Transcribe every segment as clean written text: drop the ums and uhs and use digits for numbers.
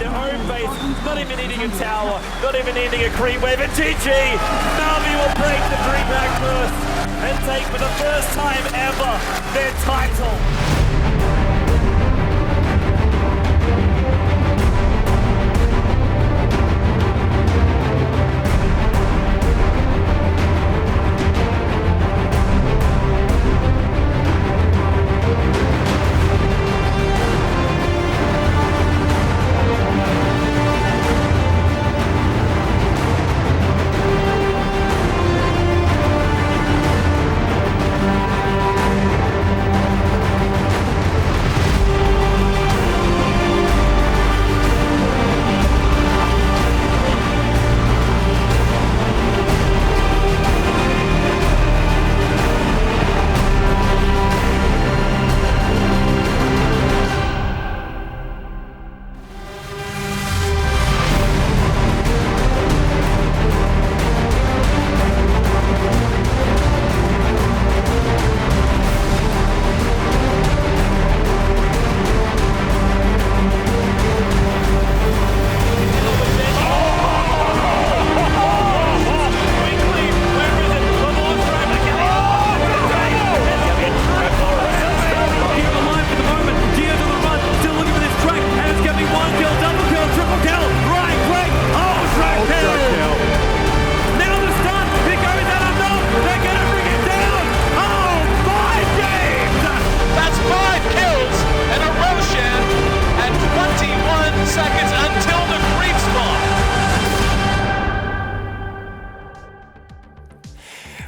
their own base, not even needing a tower, not even needing a creep wave, and GG! Navi will break the DreamLeague first and take for the first time ever their title.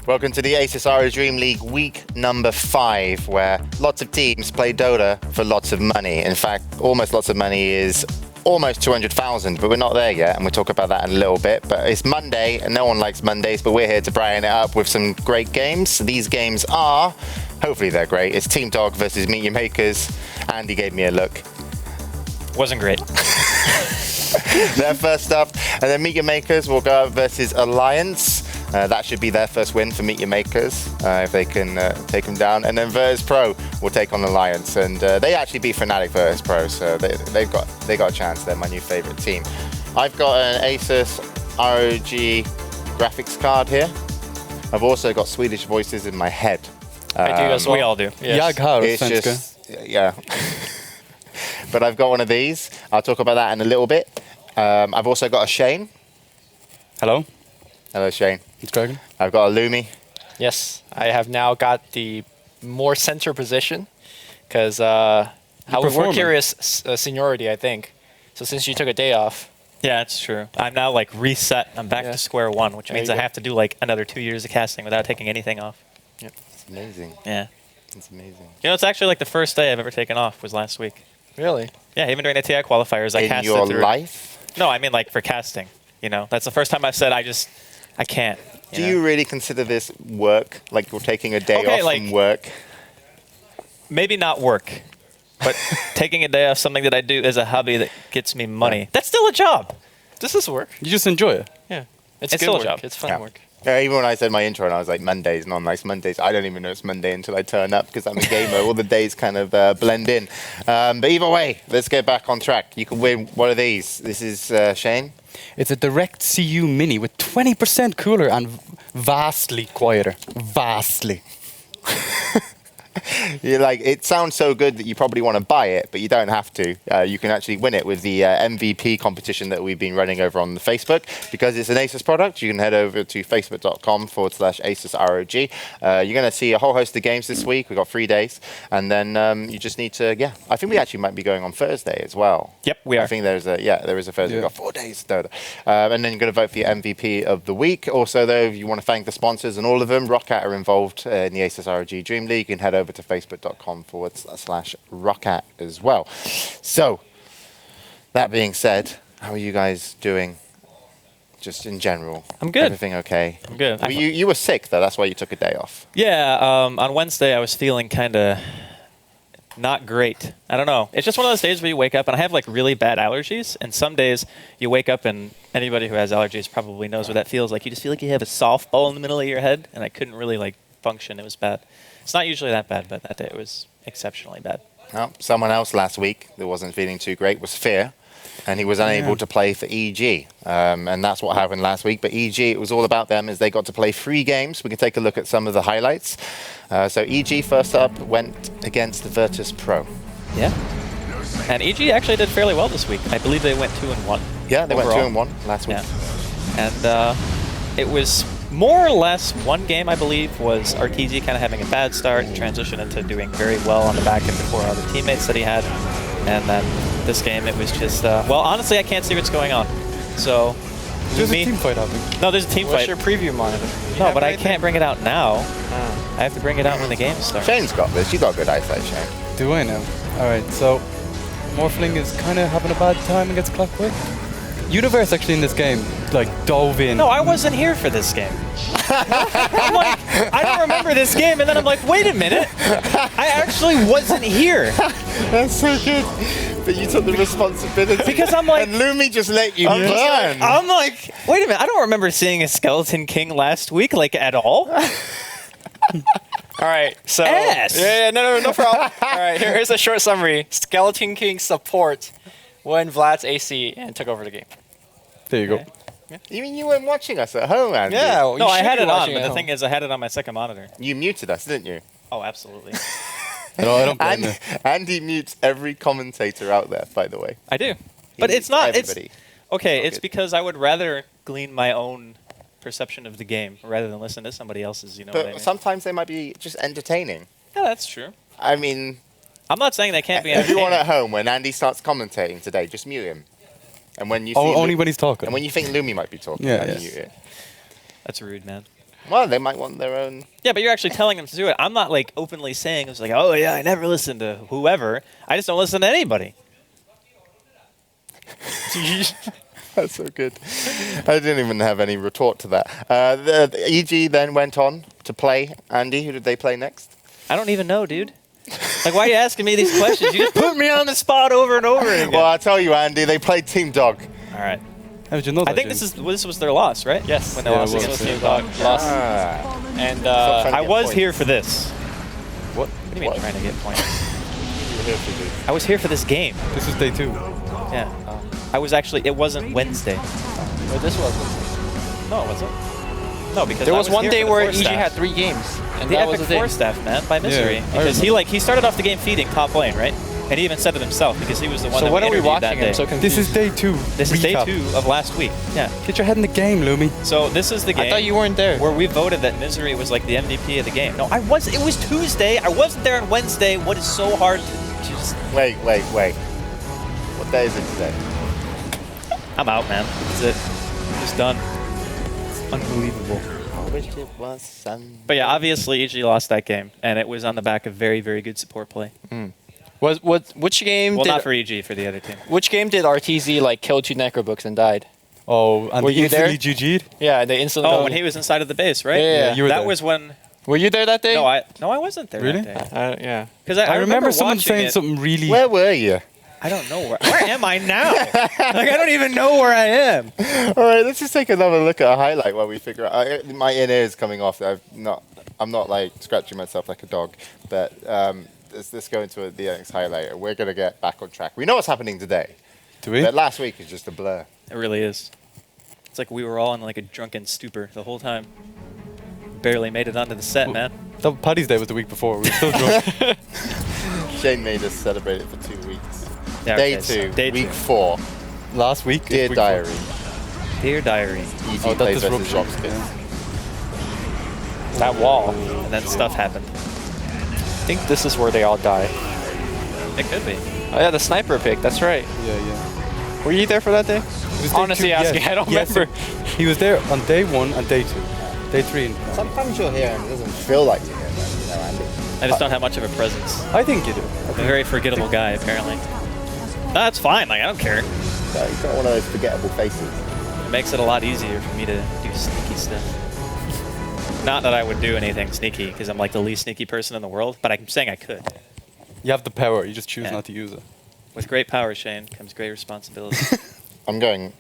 Welcome to the ASUS ROG DreamLeague week number 5, where lots of teams play Dota for lots of money. In fact, almost lots of money is almost 200,000, but we're not there yet, and we'll talk about that in a little bit. But it's Monday, and no one likes Mondays, but we're here to brighten it up with some great games. These games are, hopefully they're great. It's Team Dog versus Meet Your Makers. Andy gave me a look. Wasn't great. They're first up, and then Meet Your Makers will go up versus Alliance. That should be their first win for Meet Your Makers, if they can take them down. And then Virtus Pro will take on Alliance, and they actually beat Fnatic Virtus Pro, so they got a chance. They're my new favorite team. I've got an ASUS ROG graphics card here. I've also got Swedish voices in my head. I do as well. We all do. Yes. It's just, yeah. But I've got one of these. I'll talk about that in a little bit. I've also got a Shane. Hello. Hello, Shane. It's Dragon. I've got a Lumi. Yes, I have now got the more center position because we're curious seniority, I think. So since you took a day off. Yeah, it's true. I'm now like reset. I'm back to square one, which means I have to do like another 2 years of casting without taking anything off. Yep. It's amazing. Yeah. It's amazing. You know, it's actually like the first day I've ever taken off was last week. Really? Yeah, even during the TI qualifiers, I casted in your through. life? No, I mean like for casting. You know, that's the first time I've said I can't. Do you really consider this work? Like you're taking a day off from work? Maybe not work, but taking a day off, something that I do as a hobby that gets me money. Yeah. That's still a job. This is work. You just enjoy it. Yeah. It's still a job. It's fun work. Yeah, even when I said my intro and I was like, Mondays, non-nice Mondays, I don't even know it's Monday until I turn up because I'm a gamer. All the days kind of blend in. But either way, let's get back on track. You can win one of these. This is Shane. It's a direct CU Mini with 20% cooler and vastly quieter. Vastly. You're like, it sounds so good that you probably want to buy it, but you don't have to. You can actually win it with the MVP competition that we've been running over on the Facebook. Because it's an ASUS product, you can head over to facebook.com/ASUSROG. You're going to see a whole host of games this week. We've got 3 days. And then you just need to, I think we actually might be going on Thursday as well. Yep, we are. I think there is a Thursday. We've got 4 days. And then you're going to vote for your MVP of the week. Also, though, if you want to thank the sponsors and all of them, Roccat are involved in the ASUS ROG DreamLeague. You can head over to facebook.com/Roccat as well. So, that being said, how are you guys doing? Just in general. I'm good. Everything okay? I'm good. Well, you were sick, though. That's why you took a day off. Yeah, on Wednesday I was feeling kind of not great. I don't know. It's just one of those days where you wake up, and I have like really bad allergies, and some days you wake up and anybody who has allergies probably knows what that feels like. You just feel like you have a softball in the middle of your head, and I couldn't really like function. It was bad. It's not usually that bad, but that day it was exceptionally bad. Well, someone else last week that wasn't feeling too great was Fear. and he was unable to play for EG. And that's what happened last week. But EG, it was all about them as they got to play 3 games. We can take a look at some of the highlights. So EG, first up, went against the Virtus Pro. Yeah. And EG actually did fairly well this week. I believe they went 2-1. Yeah, they overall. went 2-1 last week. Yeah. And it was more or less one game, I believe, was RTZ kind of having a bad start and transition into doing very well on the back end before other teammates that he had. And then this game, it was just, well, honestly, I can't see what's going on. So, There's a team fight happening. No, there's a team What's fight. your preview monitor? No, but I can't bring it out now. I have to bring it out when the game starts. Shane's got this. You got good eyesight, Shane. Do I know? Alright, so Morphling is kind of having a bad time against Clockwork. Universe actually in this game, like, dove in. No, I wasn't here for this game. I'm like, I don't remember this game, and then I'm like, wait a minute. I actually wasn't here. That's so good. But you took the responsibility. Because I'm like... And Lumi just let you burn. I'm like, wait a minute, I don't remember seeing a Skeleton King last week, like, at all. All right, so Yes. yeah, no problem. All right, here's a short summary. Skeleton King support won Vlad's AC and took over the game. There you go. You mean you weren't watching us at home, Andy? Yeah, No, I had it on, but the thing is, I had it on my second monitor. You muted us, didn't you? Oh, absolutely. No, I don't blame And you. Andy mutes every commentator out there, by the way. I do. He But mutes it's not, everybody. okay, All it's good. because I would rather glean my own perception of the game rather than listen to somebody else's, you know what I But mean? sometimes they might be just entertaining. Yeah, that's true. I mean, I'm not saying they can't be everyone entertaining. at home, when Andy starts commentating today, just mute him. And when you see Oh, only Lu- when he's talking. and when you think Lumi might be talking, Yeah, then yes. mute it. That's rude, man. Well, they might want their own. Yeah, but you're actually telling them to do it. I'm not like openly saying it's like, oh yeah, I never listen to whoever. I just don't listen to anybody. That's so good. I didn't even have any retort to that. The EG then went on to play. Andy, who did they play next? I don't even know, dude. Like, why are you asking me these questions? You just put me on the spot over and over again. Well, I'll tell you, Andy, they played Team Dog. All right. How did you know that? I think James? this was their loss, right? Yes, When they Yeah, lost it was. against Team Team Dog Dog. lost, Ah. and Stop I get was points. here for this. What? What do you mean What? trying to get points? You were here for this. I was here for this game. This is day 2. Yeah. I was actually. It wasn't Wednesday. but this was. No, was it? No, because There I was one here day for the where force EG staff. had 3 games, and The that was epic the thing. force staff, man, by Misery. I Because remember. he started off the game feeding top lane, right? And he even said it himself because he was the one So that what are we interviewed watching? that day. I'm so confused. This is day 2. This is day Recap. 2 of last week. Yeah. Get your head in the game, Lumi. So this is the game. I thought you weren't there. Where we voted that Misery was like the MVP of the game. No, I was. It was Tuesday. I wasn't there on Wednesday. What is so hard to just? Wait. What day is it today? I'm out, man. That's it. I'm just done. Unbelievable. I wish it was Sunday. But yeah, obviously EG lost that game, and it was on the back of very, very good support play. Which game Well, did not for EG, for the other team. which game did RTZ like kill 2 Necrobooks and died? Oh, and Were they you there? instantly GG'd? Yeah, they instantly. Oh, when he was inside of the base, right? Yeah, you were that there. was when. Were you there that day? No, I wasn't there. Really? That day. Yeah. Because I remember someone watching saying it. something really... Where were you? I don't know where am I now? Like I don't even know where I am. All right, let's just take another look at a highlight while we figure out. My inner ear is coming off. I'm not like scratching myself like a dog, but let's go into the next highlight. And we're gonna get back on track. We know what's happening today, Do we? but last week is just a blur. It really is. It's like we were all in like a drunken stupor the whole time. Barely made it onto the set, man. That Paddy's Day was the week before. We were still drunk. Shane made us celebrate it for 2 weeks. Yeah, Day okay, so 2, day week 2. 4. Last week. Dear it's week diary. 4. Dear diary. EG Oh, that plays versus disruption. Dropskins. Yeah. That wall. And then stuff happened. I think this is where they all die. It could be. Oh yeah, the sniper pick. That's right. Yeah. Were you there for that day? It was day Honestly 2, asking, yes. I don't Yes, remember. He was there on day 1 and day 2. Day 3. Sometimes you're here and it doesn't feel like you're here, you know, Andy. I just don't have much of a presence. I think you do. I'm a very forgettable guy, apparently. No, that's fine. Like I don't care. So you've got one of those forgettable faces. It makes it a lot easier for me to do sneaky stuff. Not that I would do anything sneaky, because I'm like the least sneaky person in the world, but I'm saying I could. You have the power. You just choose Yeah. not to use it. With great power, Shane, comes great responsibility. I'm going.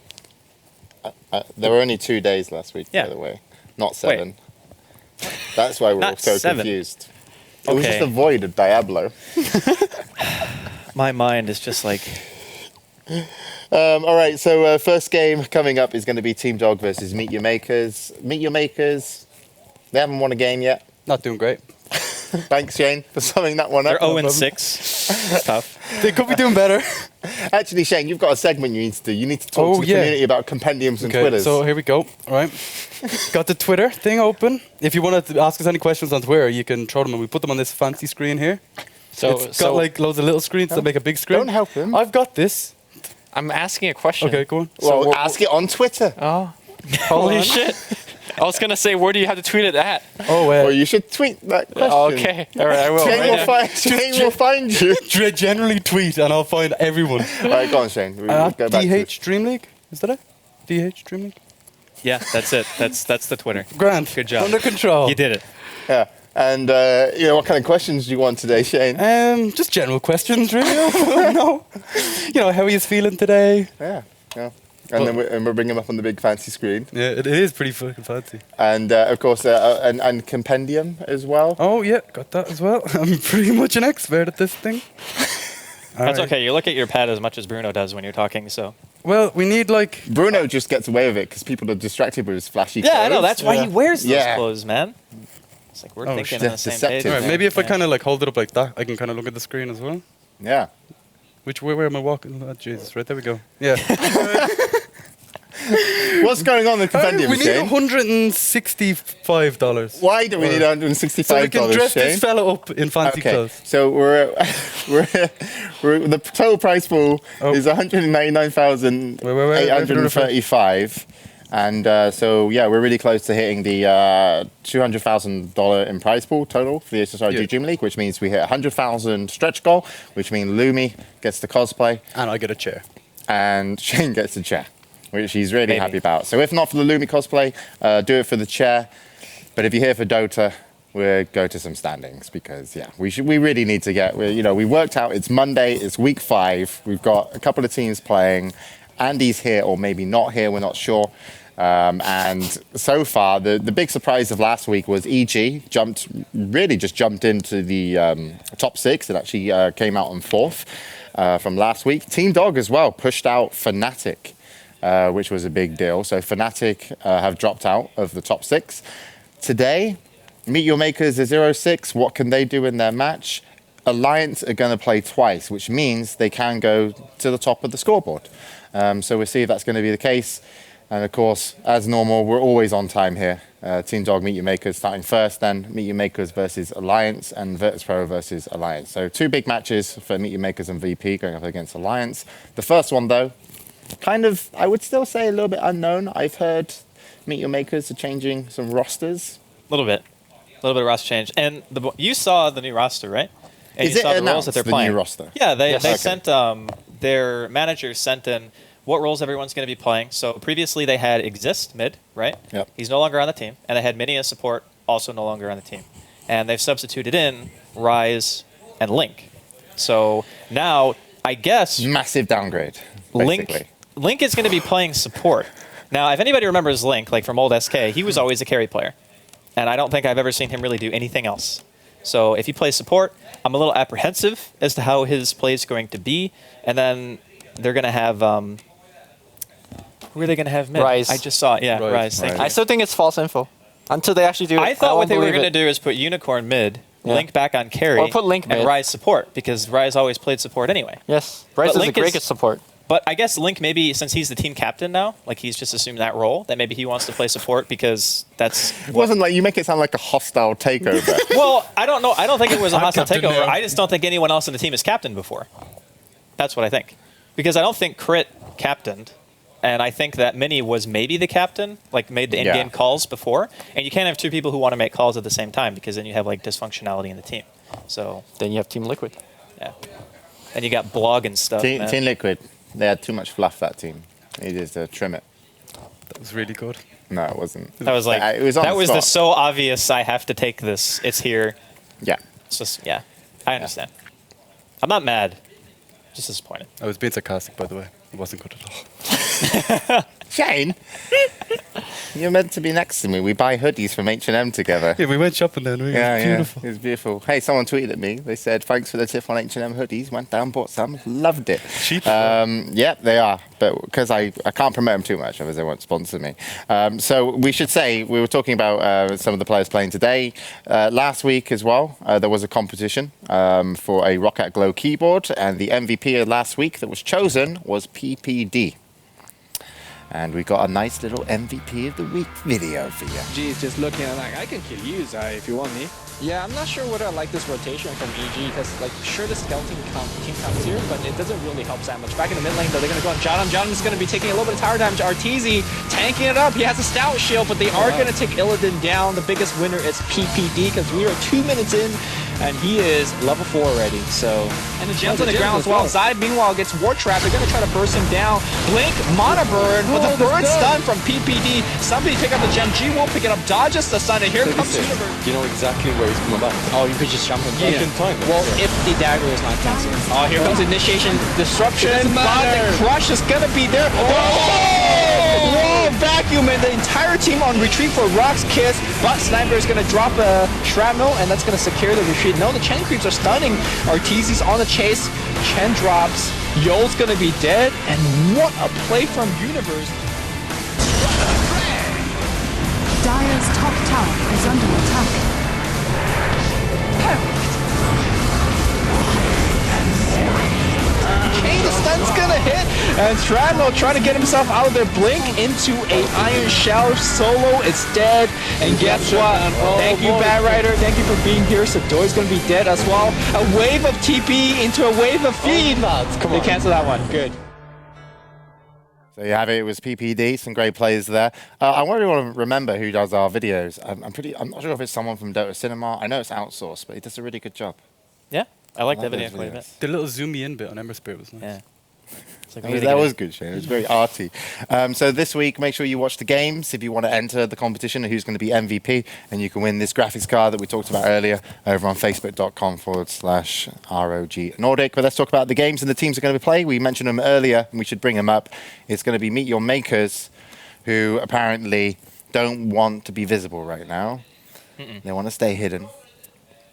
There were only 2 days last week, Yeah. by the way, not 7. That's why we're all Not so 7. confused. It was just Okay. a void of Diablo. My mind is just like, I All right, so first game coming up is going to be Team Dog versus Meet Your Makers. Meet Your Makers, they haven't won a game yet. Not doing great. Thanks, Shane, for summing that one up. They're 0-6. It's tough. They could be doing better. Actually, Shane, you've got a segment you need to do. You need to talk to the community about compendiums and Okay, Twitters. so here we go. All right. Got the Twitter thing open. If you want to ask us any questions on Twitter, you can throw them and we put them on this fancy screen here. So, It's got like loads of little screens that make a big screen. Don't help him. I've got this. I'm asking a question. Okay, go on. Well, ask it on Twitter. Oh, holy shit! I was gonna say, where do you have to tweet it at? Oh, Well, you should tweet that question. Okay, all right, I will. Shane, right will now. find, Shane will find you. generally tweet and I'll find everyone. All right, go on, Shane. We'll go back to DH DreamLeague? Is that it? DH DreamLeague? Yeah, that's it. That's the Twitter. Grand. Good job. Under control. You did it. Yeah. And, what kind of questions do you want today, Shane? Just general questions, really. No. How are you feeling today? Yeah. And then we'll bring him up on the big fancy screen. Yeah, it is pretty fucking fancy. And, of course, and compendium as well. Oh, yeah, got that as well. I'm pretty much an expert at this thing. That's okay. You look at your pad as much as Bruno does when you're talking, so. Well, we need Bruno just gets away with it because people are distracted with his flashy clothes. Yeah, I know. That's why he wears those Yeah. clothes, man. It's like we're thinking shit, on the same deceptive. page. All right, there. maybe if I Yeah. kind of hold it up like that, I can kind of look at the screen as well. Yeah. Where am I walking? Oh, Jesus, right there we go. Yeah. What's going on in compendium, we need Shane? $165. Why do we need $165, So we can dress Shane? this fella up in fancy Okay, clothes. so we're the total price pool is 199,835, and so we're really close to hitting the $200,000 in prize pool total for the ASUS ROG Dream League, which means we hit 100,000 stretch goal, which means Lumi gets the cosplay And I get a chair. and Shane gets the chair, which he's really happy about. So if not for the Lumi cosplay, do it for the chair. But if you're here for Dota, we'll go to some standings because we really need to get. We worked out it's Monday, it's week 5. We've got a couple of teams playing. Andy's here or maybe not here, we're not sure. And so far, the big surprise of last week was EG jumped into the top 6. It actually came out on 4th from last week. Team Dog as well pushed out Fnatic. Which was a big deal. So Fnatic have dropped out of the top 6. Today, Meet Your Makers are 0-6. What can they do in their match? Alliance are going to play twice, which means they can go to the top of the scoreboard. So we'll see if that's going to be the case. And of course, as normal, we're always on time here. Team Dog Meet Your Makers starting first, then Meet Your Makers versus Alliance and Virtus.pro versus Alliance. So 2 big matches for Meet Your Makers and VP going up against Alliance. The first one, though, kind of, I would still say a little bit unknown. I've heard Meet Your Makers are changing some rosters. A little bit of roster change. And you saw the new roster, right? And Is you it saw the roles announced, that they're the playing. new roster? Yeah, they Okay. sent their managers sent in what roles everyone's going to be playing. So previously they had Exist mid, right? Yep. He's no longer on the team, and they had Mini as support, also no longer on the team. And they've substituted in Ryze and Link. So now I guess Massive downgrade, basically. Link is going to be playing support. Now, if anybody remembers Link, like from old SK, he was always a carry player. And I don't think I've ever seen him really do anything else. So if he plays support, I'm a little apprehensive as to how his play is going to be. And then they're going to have... who are they going to have mid? Ryze. I just saw it. Yeah, Ryze. Thank you. I still think it's false info until they actually do it. I thought what they were won't going to believe do is put Unicorn mid, Yeah. Link back on carry, Or put Link and mid. Ryze support, because Ryze always played support anyway. it. Yes, Bryce is the Link is- greatest support. But I guess Link maybe, since he's the team captain now, like he's just assumed that role, that maybe he wants to play support because that's... It wasn't like, you make it sound like a hostile takeover. Well, I don't know. I don't think it was a hostile captain takeover. now. I just don't think anyone else in the team has captained before. That's what I think. Because I don't think Crit captained, and I think that Mini was maybe the captain, like made the in-game calls before, and you can't have 2 people who want to make calls at the same time because then you have like dysfunctionality in the team. So, Then you have Team Liquid. yeah. And you got blog and stuff, man. Team Liquid, they had too much fluff, that team. They needed to trim it. That was really good. No, it wasn't. That was like, It was on that was the spot. so obvious I have to take this. It's here. Yeah. It's just, yeah. I understand. I'm not mad. Just disappointed. I was being sarcastic, by the way. It wasn't good at all. Shane, you're meant to be next to me. We buy hoodies from H&M together. Yeah, we went shopping then. It was beautiful. It was beautiful. Hey, someone tweeted at me. They said, thanks for the tip on H&M hoodies. Went down, bought some. Loved it. Cheap. Yeah, they are. But because I can't promote them too much, otherwise they won't sponsor me. So we should say, we were talking about some of the players playing today. Last week as well, there was a competition for a Rocket Glow keyboard. And the MVP of last week that was chosen was PPD. And we got a nice little MVP of the week video for you. EG is just looking at like, I can kill you, Zai, if you want me. Yeah, I'm not sure whether I like this rotation from EG because, like, sure the skeleton team comes here, but it doesn't really help that much. Back in the mid lane, though, they're going to go on Jadam. Jadam is going to be taking a little bit of tower damage. RTZ tanking it up. He has a stout shield, but they are going to take Illidan down. The biggest winner is PPD because we are 2 minutes in, and he is level 4 already. So, and the gem's on the ground as well. Zai, meanwhile, gets War Trap. They're going to try to burst him down. Blink, Mana Burn, but the burn stun from PPD. Somebody pick up the gem. G will pick it up, dodges the stun, and here comes Universe. You know exactly where he's coming back. Oh, you could just jump in. You can time it. Well, if the dagger is not cancelled. Oh, here comes initiation disruption. But the crush is gonna be there. Whoa! Vacuum, and the entire team on retreat for Rock's Kiss. But Sniper is gonna drop a shrapnel, and that's gonna secure the retreat. No, the Chen creeps are stunning. Arteezy's on the chase. Chen drops. Yo's gonna be dead. And what a play from Universe. Dire's top tower is under attack. Okay, the stun's gonna hit, and Shrapnel trying to get himself out of there. Blink into a Iron Shower. Solo is dead, and guess what? Thank you, Bad Rider. Thank you for being here. Sadoi's gonna be dead as well. A wave of TP into a wave of feed. They cancel that one. Good. So you have it. It was PPD. Some great players there. I really want to remember who does our videos. I'm not sure if it's someone from Dota Cinema. I know it's outsourced, but he does a really good job. Yeah, I like that those video quite a bit. videos. The little zoomy in bit on Ember Spirit was nice. Yeah. It's like That was good, Shane. It was very arty. So this week, make sure you watch the games if you want to enter the competition of who's going to be MVP, and you can win this graphics card that we talked about earlier over on facebook.com/ROG Nordic. But let's talk about the games and the teams that are going to play. We mentioned them earlier, and we should bring them up. It's going to be Meet Your Makers, who apparently don't want to be visible right now. They want to stay hidden.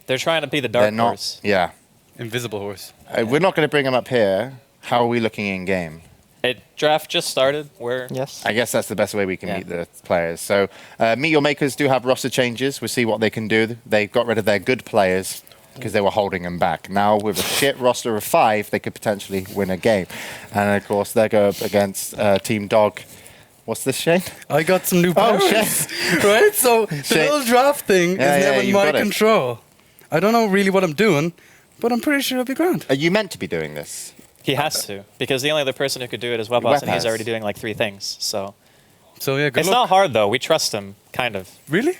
They're trying to be the dark horse. Yeah. Invisible horse. We're not going to bring them up here. How are we looking in game? Draft just started. Yes. I guess that's the best way we can meet the players. So Meet Your Makers do have roster changes. We'll see what they can do. They got rid of their good players because they were holding them back. Now with a shit roster of 5, they could potentially win a game. And of course, they go up against Team Dog. What's this, Shane? I got some new powers. Right? So the little draft thing is never in my control. I don't know really what I'm doing, but I'm pretty sure it'll be grand. Are you meant to be doing this? He has to, because the only other person who could do it is Webboss, and he's already doing like 3 things. So yeah, good it's luck. not hard though. We trust him, kind of. Really?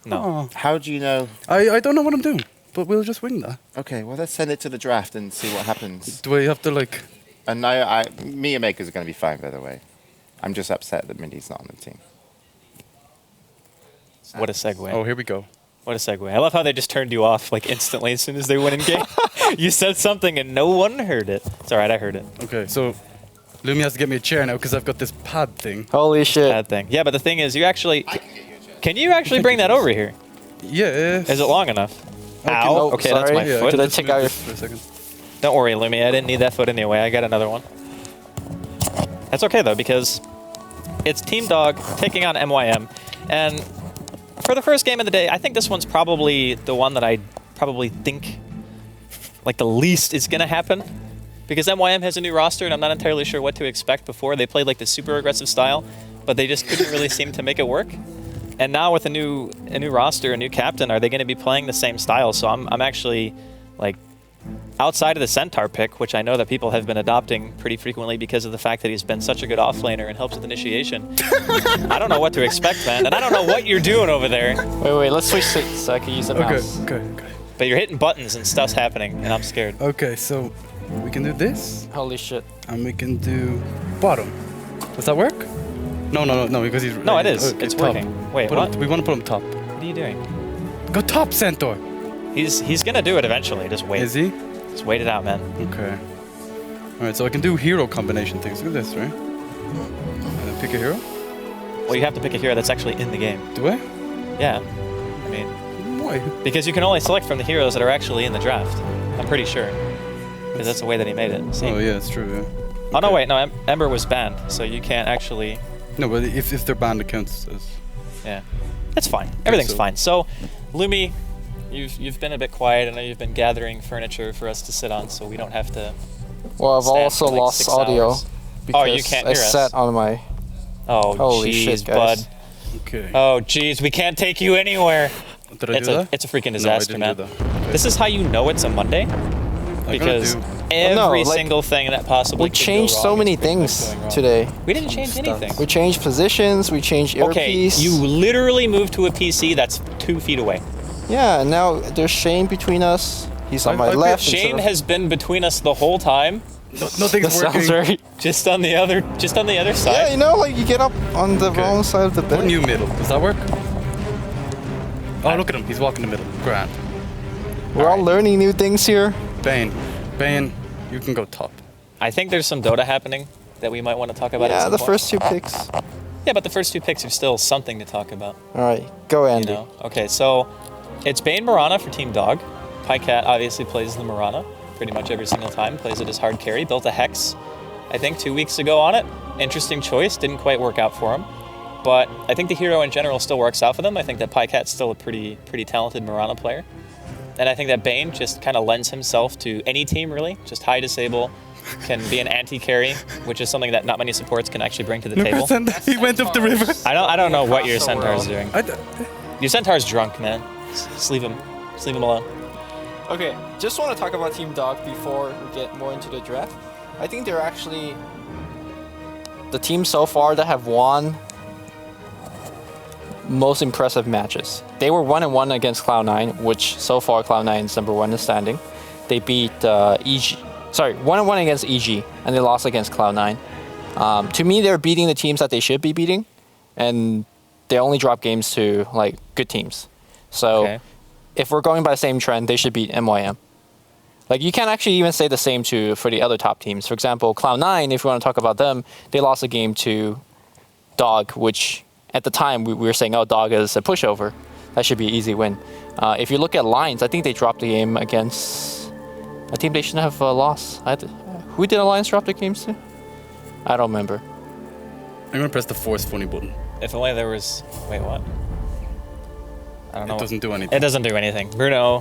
No. Oh. How do you know? I don't know what I'm doing, but we'll just wing that. Okay, well let's send it to the draft and see what happens. Do I have to like? And Meet Your Makers are going to be fine, by the way. I'm just upset that Mindy's not on the team. What a segue. Oh, here we go. What a segue. I love how they just turned you off like instantly as soon as they went in game. You said something and no one heard it. It's alright, I heard it. Okay, so Lumi has to get me a chair now because I've got this pad thing. Holy shit. Bad thing. Yeah, but the thing is, you actually... Can you actually bring that over here? Yeah. Is it long enough? Ow. Oh, okay, sorry. that's my foot. Did I take out your... for a second? Don't worry, Lumi. I didn't need that foot anyway. I got another one. That's okay, though, because it's Team Dog taking on MYM. And for the first game of the day, I think this one's probably the one that I probably think like the least is going to happen. Because MYM has a new roster, and I'm not entirely sure what to expect before. They played like the super aggressive style, but they just couldn't really seem to make it work. And now with a new roster, a new captain, are they going to be playing the same style? So I'm actually like outside of the Centaur pick, which I know that people have been adopting pretty frequently because of the fact that he's been such a good offlaner and helps with initiation. I don't know what to expect, man, and I don't know what you're doing over there. Wait, let's switch seats so I can use the mouse. Okay. But you're hitting buttons and stuff's happening, and I'm scared. Okay, so we can do this. Holy shit. And we can do bottom. Does that work? No, because he's... No, it is. Okay, it's top. working. Wait, Put what? We want to put him top. What are you doing? Go top, Centaur. He's gonna do it eventually. Just wait. Is he? Just wait it out, man. Okay. Alright, so I can do hero combination things. Look at this, right? And pick a hero? Well, you have to pick a hero that's actually in the game. Do I? Yeah. I mean, Why? because you can only select from the heroes that are actually in the draft. I'm pretty sure. Because that's the way that he made it. See? Oh yeah, it's true. Yeah. Oh no, wait, no, Ember was banned, so you can't actually. No, but if they're banned, it counts as. Yeah, it's fine. Everything's so. fine. So, Lumi, you've been a bit quiet. I know you've been gathering furniture for us to sit on, so we don't have to. Well, I've stand also for like lost 6 audio hours. because Oh, you can't I hear us. sat on my. Oh, Holy jeez, shit, guys. bud. Okay. Oh, jeez, we can't take you anywhere. Did I do that? It's a freaking No, I disaster, didn't man. do that. This is how you know it's a Monday, because every like, single thing that possibly We could go changed so wrong many is pretty much things going wrong. today. We didn't change anything. We changed positions. We changed Okay, earpiece. you literally moved to a PC that's 2 feet away. Yeah, and now there's Shane between us. He's on my I- left. Shane has been between us the whole time, Nothing's That sounds working. very. just on the other Yeah, side. you know, like you get up on the Okay. wrong side of the Or bed. new middle. Does that work? Oh, look at him. He's walking the middle. Grand. We're all learning new things here. Bane, you can go top. I think there's some Dota happening that we might want to talk about. at Yeah, some the point. first 2 picks. Yeah, but the first 2 picks are still something to talk about. All right, go You Andy. know? Okay, so it's Bane Mirana for Team Dog. Pycat obviously plays the Mirana pretty much every single time. Plays it as hard carry. Built a Hex, I think 2 weeks ago on it. Interesting choice. Didn't quite work out for him. But I think the hero in general still works out for them. I think that Pycat's still a pretty talented Mirana player. And I think that Bane just kind of lends himself to any team, really. Just high disable, can be an anti-carry, which is something that not many supports can actually bring to the Look table. at Senda. He went up the river. I don't know what your Across the Centaur's world. doing. Your Centaur's drunk, man. Just leave him. Just leave him alone. Okay, just want to talk about Team Dog before we get more into the draft. I think they're actually the team so far that have won most impressive matches. They were 1-1 against Cloud9, which so far Cloud9 is number 1 in standing. They beat EG. Sorry, 1-1 against EG, and they lost against Cloud9. To me, they're beating the teams that they should be beating, and they only drop games to like good teams. So. Okay. If we're going by the same trend, they should beat MYM. Like you can't actually even say the same for the other top teams. For example, Cloud9, if we want to talk about them, they lost a game to Dog, which at the time we were saying, oh, Dog is a pushover. That should be an easy win. If you look at Lions, I think they dropped the game against a team they shouldn't have lost. Who did Alliance drop their games to? I don't remember. I'm gonna press the force funny button. If only there was. Wait, what? I don't know. It doesn't do anything. It doesn't do anything. Bruno,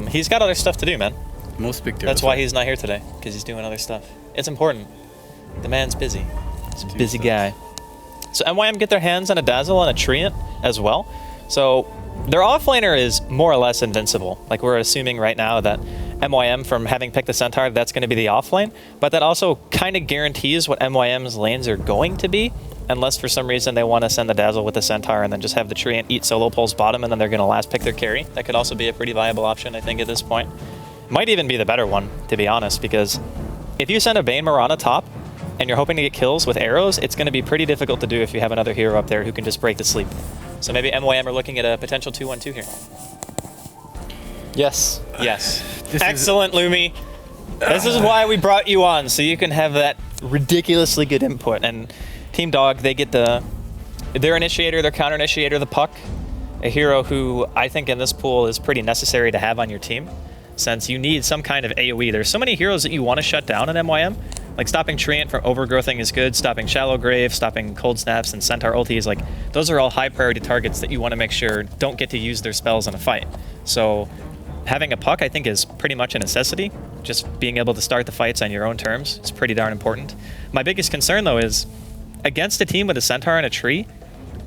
he's got other stuff to do, man. Most big tier. That's why he's not here today, because he's doing other stuff. It's important. The man's busy. He's a busy guy. So MYM get their hands on a Dazzle and a Treant as well. So their offlaner is more or less invincible. Like we're assuming right now that MYM, from having picked the Centaur, that's going to be the offlane. But that also kind of guarantees what MYM's lanes are going to be, unless for some reason they want to send the Dazzle with the Centaur and then just have the Treant eat solo pulls bottom and then they're going to last pick their carry. That could also be a pretty viable option, I think, at this point. Might even be the better one, to be honest, because if you send a Bane Mirana top and you're hoping to get kills with arrows, it's going to be pretty difficult to do if you have another hero up there who can just break the sleep. So maybe MYM are looking at a potential 2-1-2 here. Yes. Yes. Excellent, Lumi. This is why we brought you on, so you can have that ridiculously good input. And Team Dog, they get their initiator, their counter initiator, the Puck, a hero who I think in this pool is pretty necessary to have on your team, since you need some kind of AoE. There's so many heroes that you want to shut down in MYM. Like stopping Treant from overgrowthing is good, stopping Shallow Grave, stopping Cold Snaps and Centaur ultis, like those are all high priority targets that you want to make sure don't get to use their spells in a fight. So having a Puck, I think, is pretty much a necessity. Just being able to start the fights on your own terms is pretty darn important. My biggest concern, though, is against a team with a Centaur and a Tree,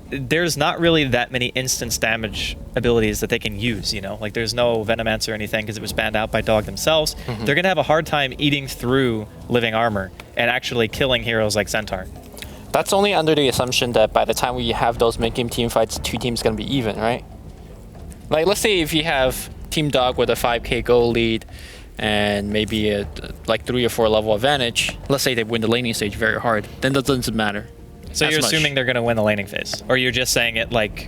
there's not really that many instance damage abilities that they can use, you know? Like, there's no Venomancer or anything because it was banned out by Dog themselves. Mm-hmm. They're going to have a hard time eating through living armor and actually killing heroes like Centaur. That's only under the assumption that by the time we have those mid-game team fights, 2 teams going to be even, right? Like, let's say if you have Team Dog with a 5k goal lead and maybe a like 3 or 4 level advantage, let's say they win the laning stage very hard, then that doesn't matter. So you're assuming they're going to win the laning phase? Or you're just saying it like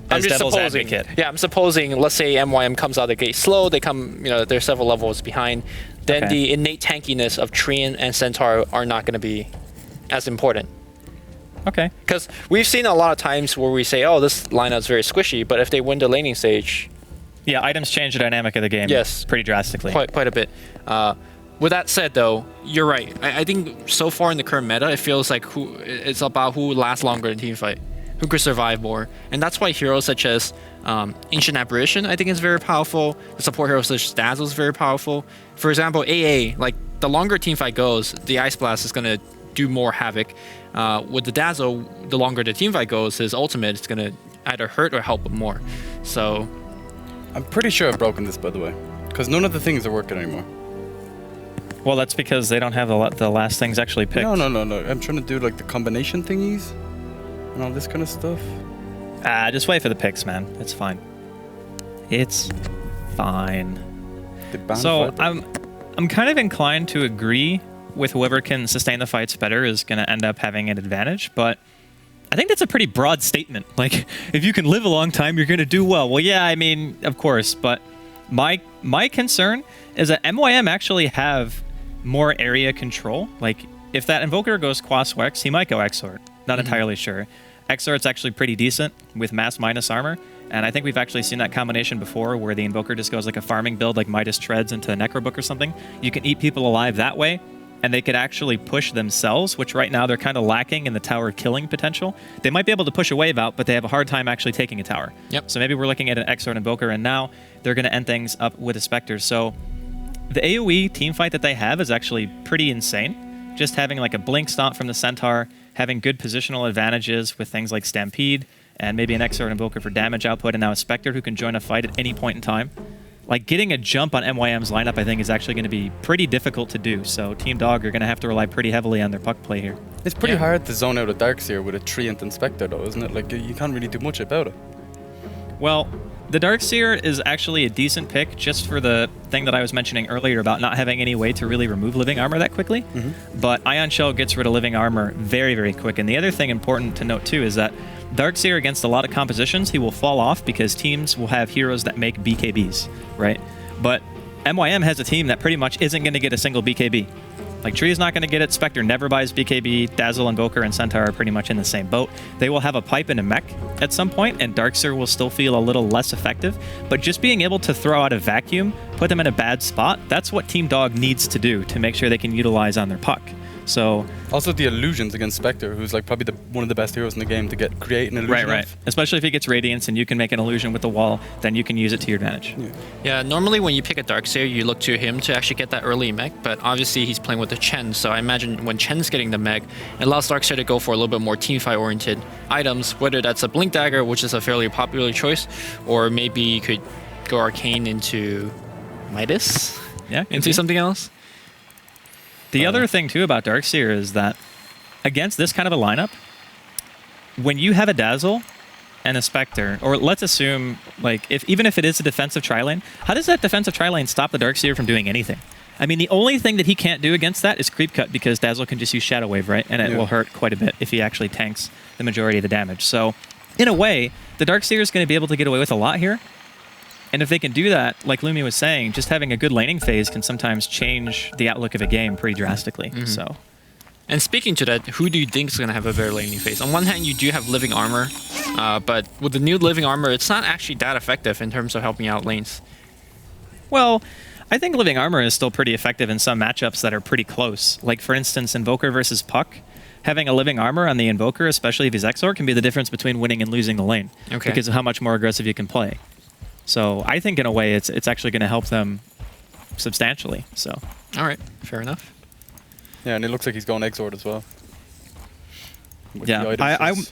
as devil's advocate? Yeah, I'm supposing, let's say MYM comes out of the gate slow, they come, you know, they're several levels behind, then the innate tankiness of Treant and Centaur are not going to be as important. Okay. Because we've seen a lot of times where we say, oh, this lineup's very squishy, but if they win the laning stage, Yeah, items change the dynamic of the game. Yes. Pretty drastically. quite a bit. With that said, though, you're right. I think so far in the current meta, it feels like it's about who lasts longer in team fight, who could survive more, and that's why heroes such as Ancient Apparition, I think, is very powerful. The support heroes such as Dazzle is very powerful. For example, AA, like the longer team fight goes, the Ice Blast is gonna do more havoc. With the Dazzle, the longer the team fight goes, his ultimate is gonna either hurt or help more. So, I'm pretty sure I've broken this, by the way, because none of the things are working anymore. Well, that's because they don't have the last things actually picked. No. I'm trying to do like the combination thingies and all this kind of stuff. Just wait for the picks, man. It's fine. It's fine. So I'm kind of inclined to agree with whoever can sustain the fights better is going to end up having an advantage, but I think that's a pretty broad statement. Like, if you can live a long time, you're going to do well. Well, yeah, I mean, of course, but my concern is that MYM actually have more area control. Like, if that Invoker goes Quas Wex, he might go Exort. Not entirely sure. Exort's actually pretty decent with mass minus armor, and I think we've actually seen that combination before where the Invoker just goes like a farming build like Midas Treads into a Necrobook or something. You can eat people alive that way, and they could actually push themselves, which right now they're kind of lacking in the tower killing potential. They might be able to push a wave out, but they have a hard time actually taking a tower. Yep. So maybe we're looking at an Exort Invoker, and now they're going to end things up with a Spectre. So the AoE team fight that they have is actually pretty insane. Just having like a Blink Stomp from the Centaur, having good positional advantages with things like Stampede, and maybe an Exort Invoker for damage output, and now a Spectre who can join a fight at any point in time. Like, getting a jump on MYM's lineup, I think, is actually going to be pretty difficult to do. So Team Dog are going to have to rely pretty heavily on their puck play here. It's pretty hard to zone out a Darkseer with a Treant Inspector, though, isn't it? Like, you can't really do much about it. Well, the Darkseer is actually a decent pick just for the thing that I was mentioning earlier about not having any way to really remove living armor that quickly. But Ion Shell gets rid of living armor very, very quick. And the other thing important to note, too, is that Darkseer, against a lot of compositions, he will fall off because teams will have heroes that make BKBs, right? But MYM has a team that pretty much isn't going to get a single BKB. Like, Tree is not going to get it. Spectre never buys BKB. Dazzle, Invoker, and Centaur are pretty much in the same boat. They will have a pipe and a mech at some point, and Darkseer will still feel a little less effective. But just being able to throw out a vacuum, put them in a bad spot, that's what Team Dog needs to do to make sure they can utilize on their puck. So also the illusions against Spectre, who's like probably one of the best heroes in the game to create an illusion. Right. Especially if he gets Radiance and you can make an illusion with the wall, then you can use it to your advantage. yeah, normally when you pick a Darkseer, you look to him to actually get that early mech, but obviously he's playing with the Chen, so I imagine when Chen's getting the mech, it allows Darkseer to go for a little bit more teamfight oriented items, whether that's a Blink Dagger, which is a fairly popular choice, or maybe you could go Arcane into Midas? Yeah. Into something else? The other thing, too, about Darkseer is that against this kind of a lineup, when you have a Dazzle and a Spectre, or let's assume, like, even if it is a defensive tri-lane, how does that defensive tri-lane stop the Darkseer from doing anything? I mean, the only thing that he can't do against that is creep cut, because Dazzle can just use Shadow Wave, right? And it will hurt quite a bit if he actually tanks the majority of the damage. So, in a way, the Darkseer is going to be able to get away with a lot here. And if they can do that, like Lumi was saying, just having a good laning phase can sometimes change the outlook of a game pretty drastically. So, and speaking to that, who do you think is going to have a better laning phase? On one hand, you do have living armor, but with the new living armor, it's not actually that effective in terms of helping out lanes. Well, I think living armor is still pretty effective in some matchups that are pretty close. Like, for instance, Invoker versus Puck. Having a living armor on the Invoker, especially if he's Exort, can be the difference between winning and losing the lane. Because of how much more aggressive you can play. So I think in a way it's actually going to help them substantially. So all right, fair enough. Yeah, and it looks like he's going Exort as well. Yeah,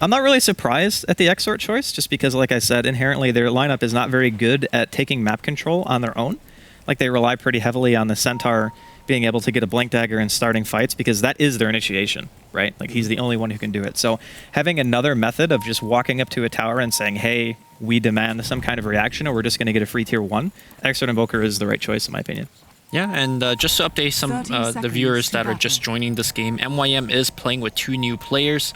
I'm not really surprised at the Exort choice, just because, like I said, inherently their lineup is not very good at taking map control on their own. Like, they rely pretty heavily on the Centaur being able to get a Blink Dagger and starting fights, because that is their initiation, right? Like, he's the only one who can do it. So having another method of just walking up to a tower and saying, hey, we demand some kind of reaction, or we're just going to get a free tier 1, Exort Invoker is the right choice, in my opinion. Yeah, and just to update some the viewers that are just joining this game, MYM is playing with 2 new players.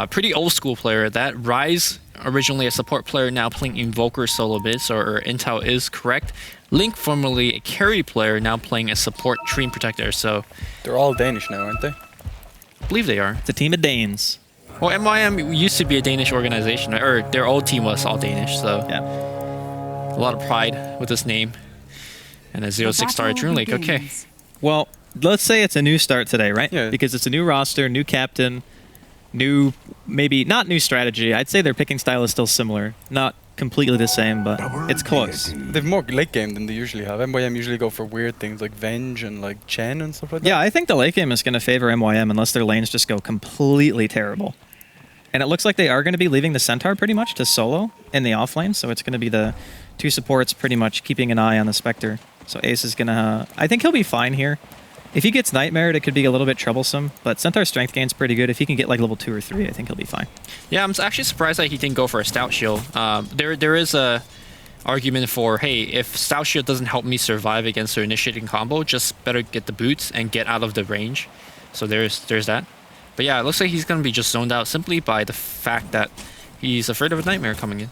Pretty old school player. That Rise, originally a support player, now playing Invoker solo bits, or Intel is correct. Link, formerly a carry player, now playing a support Treant Protector. So they're all Danish now, aren't they? I believe they are. It's a team of Danes. Well, MYM used to be a Danish organization, or their old team was all Danish, so Yeah. a lot of pride with this name. And a 0-6 star at DreamLeague, okay. Well, let's say it's a new start today, right? Yeah. Because it's a new roster, new captain, new, maybe not new strategy. I'd say their picking style is still similar. Not completely the same, but it's close. They've more late game than they usually have. MYM usually go for weird things like Venge and like Chen and stuff like that. Yeah, I think the late game is going to favor MYM unless their lanes just go completely terrible. And it looks like they are going to be leaving the Centaur pretty much to solo in the off lane, so it's going to be the two supports pretty much keeping an eye on the Spectre. So Ace is going to... I think he'll be fine here. If he gets Nightmared, it could be a little bit troublesome, but Centaur's strength gain's pretty good. If he can get like level 2 or 3, I think he'll be fine. Yeah, I'm actually surprised that he didn't go for a Stout Shield. There is a argument for, hey, if Stout Shield doesn't help me survive against their initiating combo, just better get the boots and get out of the range. So there's that. But yeah, it looks like he's going to be just zoned out simply by the fact that he's afraid of a Nightmare coming in.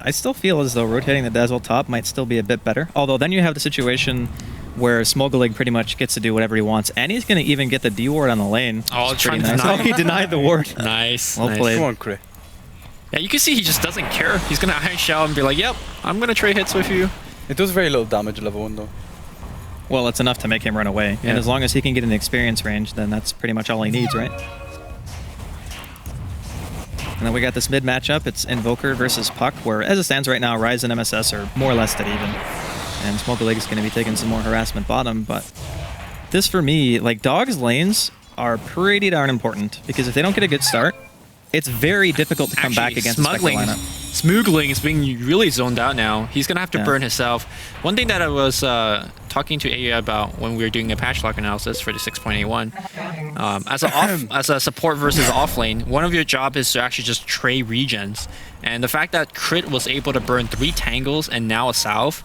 I still feel as though rotating the Dazzle top might still be a bit better. Although then you have the situation where Smogalig pretty much gets to do whatever he wants, and he's going to even get the D ward on the lane. Oh, It's trying pretty to nice. deny. Oh, he denied the ward. Nice. Well nice. played. Come on, Cray. Yeah, you can see he just doesn't care. He's going to Iron Shell and be like, yep, I'm going to trade hits with you. It does very little damage at level 1 though. Well, it's enough to make him run away. Yeah. And as long as he can get an experience range, then that's pretty much all he needs, right? And then we got this mid matchup. It's Invoker versus Puck, where as it stands right now, Ryze and MSS are more or less dead even. And Smogalig is going to be taking some more harassment bottom, but this for me, like Dog's lanes are pretty darn important, because if they don't get a good start, it's very difficult to come back against the Spectre lineup. Smoogling is being really zoned out now. He's going to have to Yeah. burn himself. One thing that I was talking to AU about when we were doing a patch lock analysis for the 6.81, as a support versus off lane, one of your job is to actually just trade regens. And the fact that Crit was able to burn 3 Tangles and now a Salve,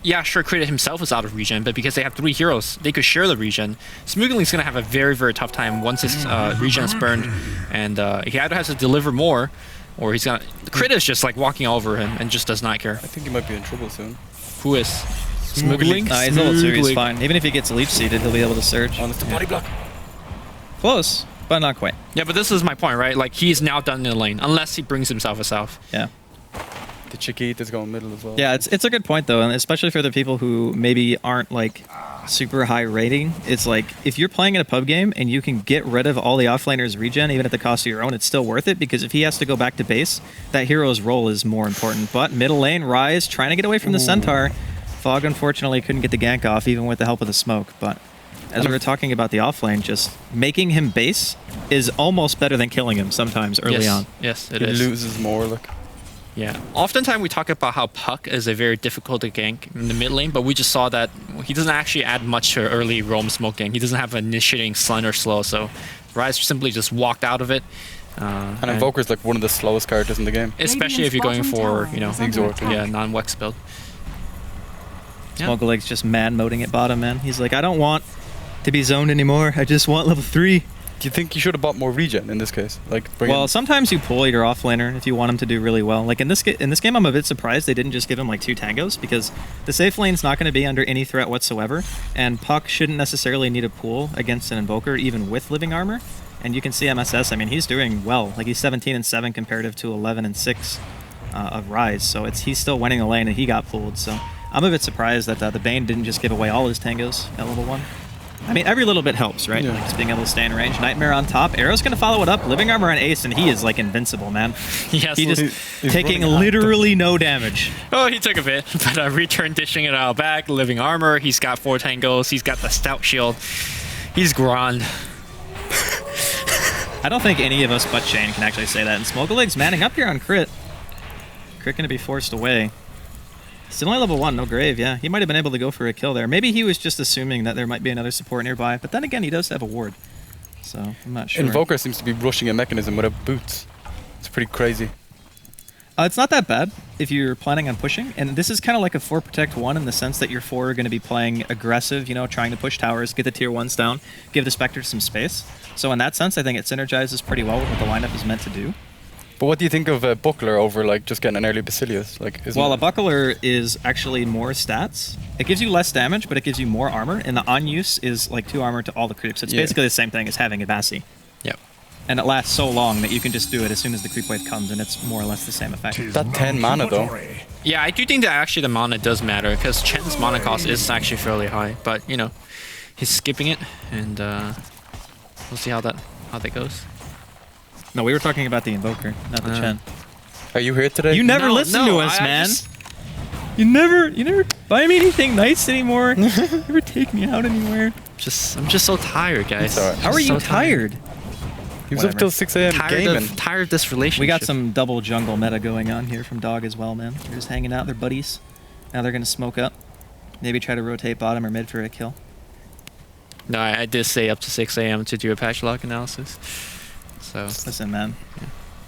yeah, sure, Crit himself is out of regen, but because they have 3 heroes, they could share the regen. Smoogling's going to have a very, very tough time once his regen is burned, and he either has to deliver more, or he's gonna... Crit is just like walking all over him and just does not care. I think he might be in trouble soon. Who is? Smoogling? He's level 2, he's fine. Even if he gets leech seeded, he'll be able to surge. Honest body block. Close, but not quite. Yeah, but this is my point, right? Like, he's now done in the lane, unless he brings himself a Salve. Yeah. The Chiquita's going middle as well. Yeah, it's a good point though, and especially for the people who maybe aren't like super high rating. It's like if you're playing in a pub game and you can get rid of all the offlaners regen even at the cost of your own, it's still worth it, because if he has to go back to base, that hero's role is more important. But middle lane, Ryze trying to get away from the Centaur. Fog unfortunately couldn't get the gank off even with the help of the smoke, but as we were talking about the offlane, just making him base is almost better than killing him sometimes early on. Yes, it He is. loses more, look. Yeah. Oftentimes we talk about how Puck is a very difficult to gank in the mid lane, but we just saw that he doesn't actually add much to early roam smoke gank. He doesn't have initiating stun or slow, so Ryze simply just walked out of it. And Invoker's like one of the slowest characters in the game. Especially if you're going for, you know, Exort. yeah, non-Wex build. Yeah. Smogalig's just man moding at bottom, man. He's like, I don't want to be zoned anymore. I just want level 3. Do you think you should have bought more regen in this case? Like, bring Well, in... sometimes you pull your offlaner if you want him to do really well. Like in this game, I'm a bit surprised they didn't just give him like 2 tangos, because the safe lane's not going to be under any threat whatsoever, and Puck shouldn't necessarily need a pull against an Invoker even with living armor. And you can see MSS. I mean, he's doing well. Like he's 17-7 comparative to 11-6 of Ryze. So he's still winning the lane, and he got pulled. So I'm a bit surprised that the Bane didn't just give away all his tangos at level 1. I mean, every little bit helps, right? Yeah. Like just being able to stay in range. Nightmare on top. Arrow's going to follow it up. Living Armor on Ace, and he is like invincible, man. Yes, He just he's taking running literally no damage. oh, he took a bit, but return dishing it out back. Living armor. He's got 4 tangos. He's got the stout shield. He's grand. I don't think any of us but Shane can actually say that. And Smogalig's manning up here on Crit. Crit going to be forced away. Still only level 1, no grave, yeah. He might have been able to go for a kill there. Maybe he was just assuming that there might be another support nearby, but then again, he does have a ward. So, I'm not sure. Invoker seems to be rushing a mechanism without boots. It's pretty crazy. It's not that bad if you're planning on pushing, and this is kind of like a 4 protect 1 in the sense that your 4 are going to be playing aggressive, you know, trying to push towers, get the tier 1s down, give the Spectre some space. So in that sense, I think it synergizes pretty well with what the lineup is meant to do. But what do you think of a Buckler over like just getting an early Basilius? Like, Well, a Buckler is actually more stats. It gives you less damage, but it gives you more armor, and the on use is like 2 armor to all the creeps. It's basically the same thing as having a Bassi. Yep. and it lasts so long that you can just do it as soon as the creep wave comes, and it's more or less the same effect. That 10 mana though. Yeah, I do think that actually the mana does matter because Chen's mana cost is actually fairly high, but you know, he's skipping it, and we'll see how that goes. No, we were talking about the Invoker, not the Chen. Are you here today? You never listen to us, man. You never buy me anything nice anymore. You never take me out anywhere. I'm just so tired, guys. How are you tired? He was up till 6 a.m. gaming. Tired of this relationship. We got some double jungle meta going on here from Dog as well, man. They're just hanging out, they're buddies. Now they're gonna smoke up. Maybe try to rotate bottom or mid for a kill. No, I did stay up to 6 a.m. to do a patch lock analysis. So listen, man.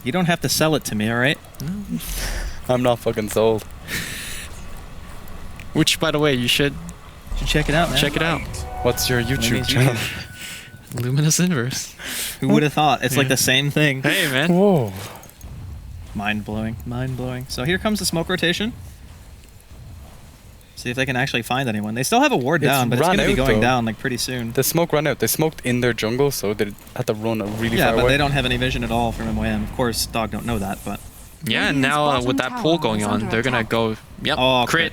You don't have to sell it to me, all right? No. I'm not fucking sold. Which, by the way, you should check it out, man. Check it out. What's your YouTube channel? Luminous Inverse. Who would have thought? It's like the same thing. Hey, man. Whoa. Mind blowing. Mind blowing. So here comes the smoke rotation. See if they can actually find anyone. They still have a ward down, but it's going to be going down like pretty soon. The smoke ran out. They smoked in their jungle, so they had to run a really far away. Yeah, but they don't have any vision at all from MYM. Of course, Dog don't know that, but... Yeah, and now with that pool going on, they're going to go... Yep, oh, crit.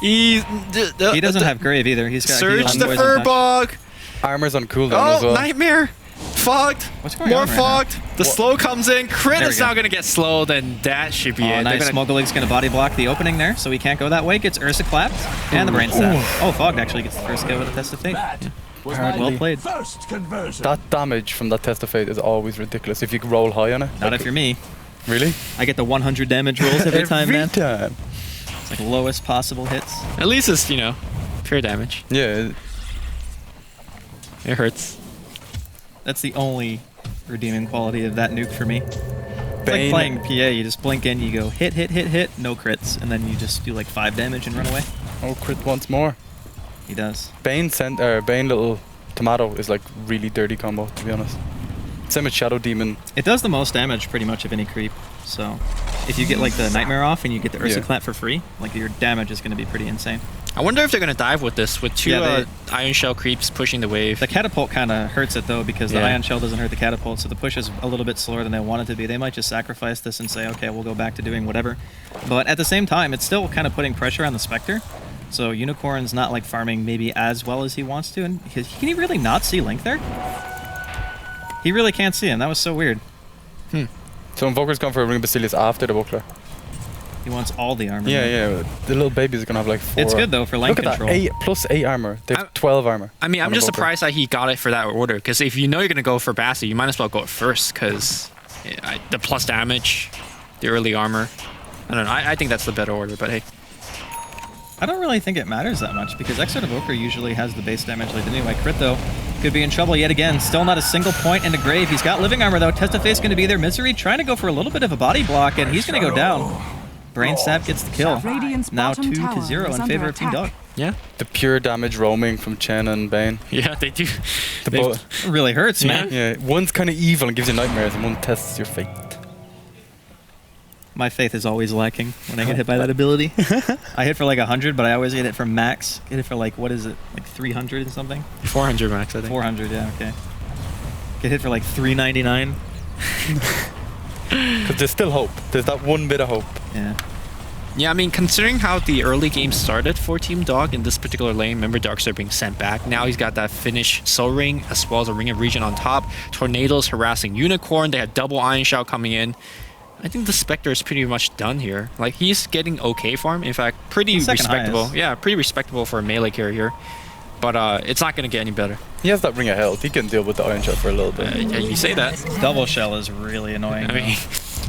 He doesn't have Grave either. He's got Surge the Furbog! Armor's on cooldown as well. Nightmare! Fogged! What's going on right fogged! now? The slow comes in. Crit is now going to get slowed, and that should be it. Nice. Smogolig's going to body block the opening there, so he can't go that way. Gets Ursa clapped, and the brain stab. Oh, Fogged actually gets the first kill with a Test of Fate. Well played. That damage from that Test of Fate is always ridiculous if you roll high on it. Not if you're me. Really? I get the 100 damage rolls every time, man. Every time. It's like lowest possible hits. At least it's, you know, pure damage. Yeah. It hurts. That's the only redeeming quality of that nuke for me. It's like playing PA, you just blink in, you go hit, no crits, and then you just do like 5 damage and run away. Oh, crit once more. He does. Bane little tomato is like really dirty combo, to be honest. Same with Shadow Demon. It does the most damage pretty much of any creep, so if you get like the Nightmare off and you get the Ursa Clap for free, like your damage is going to be pretty insane. I wonder if they're going to dive with this, with two Iron Shell creeps pushing the wave. The catapult kind of hurts it though, because the Iron Shell doesn't hurt the catapult, so the push is a little bit slower than they want it to be. They might just sacrifice this and say, okay, we'll go back to doing whatever. But at the same time, it's still kind of putting pressure on the Spectre. So Unicorn's not like farming maybe as well as he wants to, and can he really not see Link there? He really can't see him. That was so weird. So Invoker's gone for a Ring Basilius after the Buckler. He wants all the armor. Yeah. The little babies are gonna have like 4. It's good though for lane control. Look at that, +8 armor. They have 12 armor. I mean, I'm just surprised that he got it for that order, because if you know you're gonna go for Bassi, you might as well go it first, because the plus damage, the early armor. I don't know. I think that's the better order, but hey. I don't really think it matters that much, because Exort Evoker usually has the base damage like anyway. Crit though could be in trouble yet again. Still not a single point into Grave. He's got living armor though. Test of Fate's going to be there. Misery trying to go for a little bit of a body block, and he's going to go down. Brain Stab gets the kill. Now 2-0 in favor of Team Dog. Yeah. The pure damage roaming from Chen and Bane. Yeah, they do. It really hurts, man. Yeah, one's kind of evil and gives you nightmares, and one tests your fate. My faith is always lacking when I get hit by that ability. I hit for like 100, but I always get it from max. Get it for like, what is it? Like 300 and something? 400 max, I think. 400, yeah, okay. Get hit for like 399. Because there's still hope. There's that one bit of hope. Yeah. Yeah, I mean, considering how the early game started for Team Dog in this particular lane, remember Darkstar being sent back. Now he's got that Finnish Soul Ring as well as a Ring of Regen on top. Tornadoes harassing Unicorn. They had double Iron Shout coming in. I think the Spectre is pretty much done here. Like, he's getting okay farm. In fact, pretty respectable. Highest. Yeah, pretty respectable for a melee carrier. But it's not going to get any better. He has that Ring of Health. He can deal with the Iron Shot for a little bit. Yeah, you say that. Double Shell is really annoying. I mean,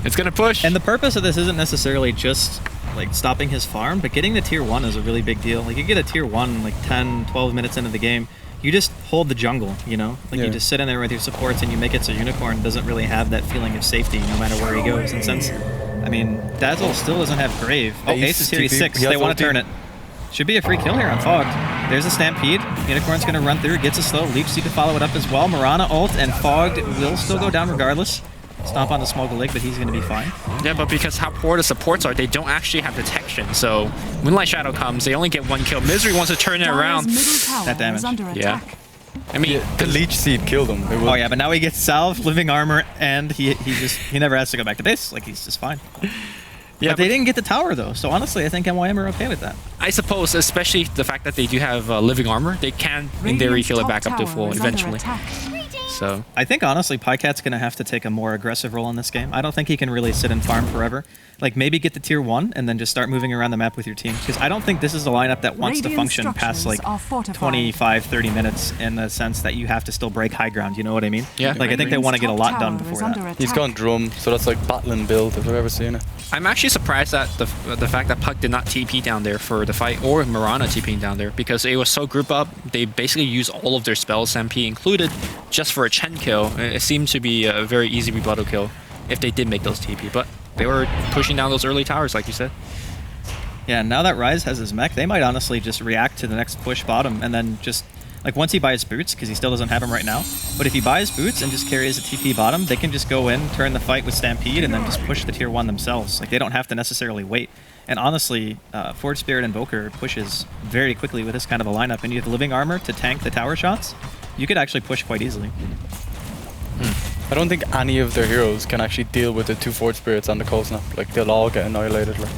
it's going to push. And the purpose of this isn't necessarily just like stopping his farm, but getting the tier 1 is a really big deal. Like, you get a tier 1 like 10, 12 minutes into the game, you just hold the jungle, you know? Like, you just sit in there with your supports and you make it so Unicorn doesn't really have that feeling of safety no matter where he goes. And since, I mean, Dazzle still doesn't have Grave. Oh, Ace is here, he's 6. They want to turn it. Should be a free kill here on Fogged. There's a Stampede. Unicorn's going to run through, gets a slow. Leech Seed to follow it up as well. Marana ult, and Fogged will still go down regardless. Stomp on the Smogolig, but he's going to be fine. Yeah, but because how poor the supports are, they don't actually have detection. So Moonlight Shadow comes, they only get 1 kill. Misery wants to turn it around. That damage. Yeah. I mean, The Leech Seed killed him. Oh yeah, but now he gets salve, living armor, and he never has to go back to base. Like he's just fine. yeah, but they didn't get the tower though, so honestly, I think MYM are okay with that. I suppose, especially the fact that they do have living armor, they can, in theory, heal it back up to full eventually. So I think honestly, Pycat's gonna have to take a more aggressive role in this game. I don't think he can really sit and farm forever. Like maybe get the tier 1 and then just start moving around the map with your team. Because I don't think this is a lineup that wants to function past like 25, 30 minutes in the sense that you have to still break high ground. You know what I mean? Yeah. Like I think they want to get a lot done before that. He's gone drum, so that's like battling build if I've ever seen it. I'm actually surprised at the fact that Puck did not TP down there for the fight, or Mirana TPing down there, because it was so group up. They basically used all of their spells, MP included, just for a Chen kill. It seemed to be a very easy rebuttal kill if they did make those TP, but they were pushing down those early towers, like you said. Yeah, now that Ryze has his mech, they might honestly just react to the next push bottom and then just, like once he buys boots, because he still doesn't have them right now, but if he buys boots and just carries a TP bottom, they can just go in, turn the fight with Stampede, and then just push the tier 1 themselves. Like they don't have to necessarily wait. And honestly, Forge Spirit Invoker pushes very quickly with this kind of a lineup, and you have living armor to tank the tower shots. You could actually push quite easily. I don't think any of their heroes can actually deal with the 2 Forge Spirits on the cold snap. Like they'll all get annihilated. Like.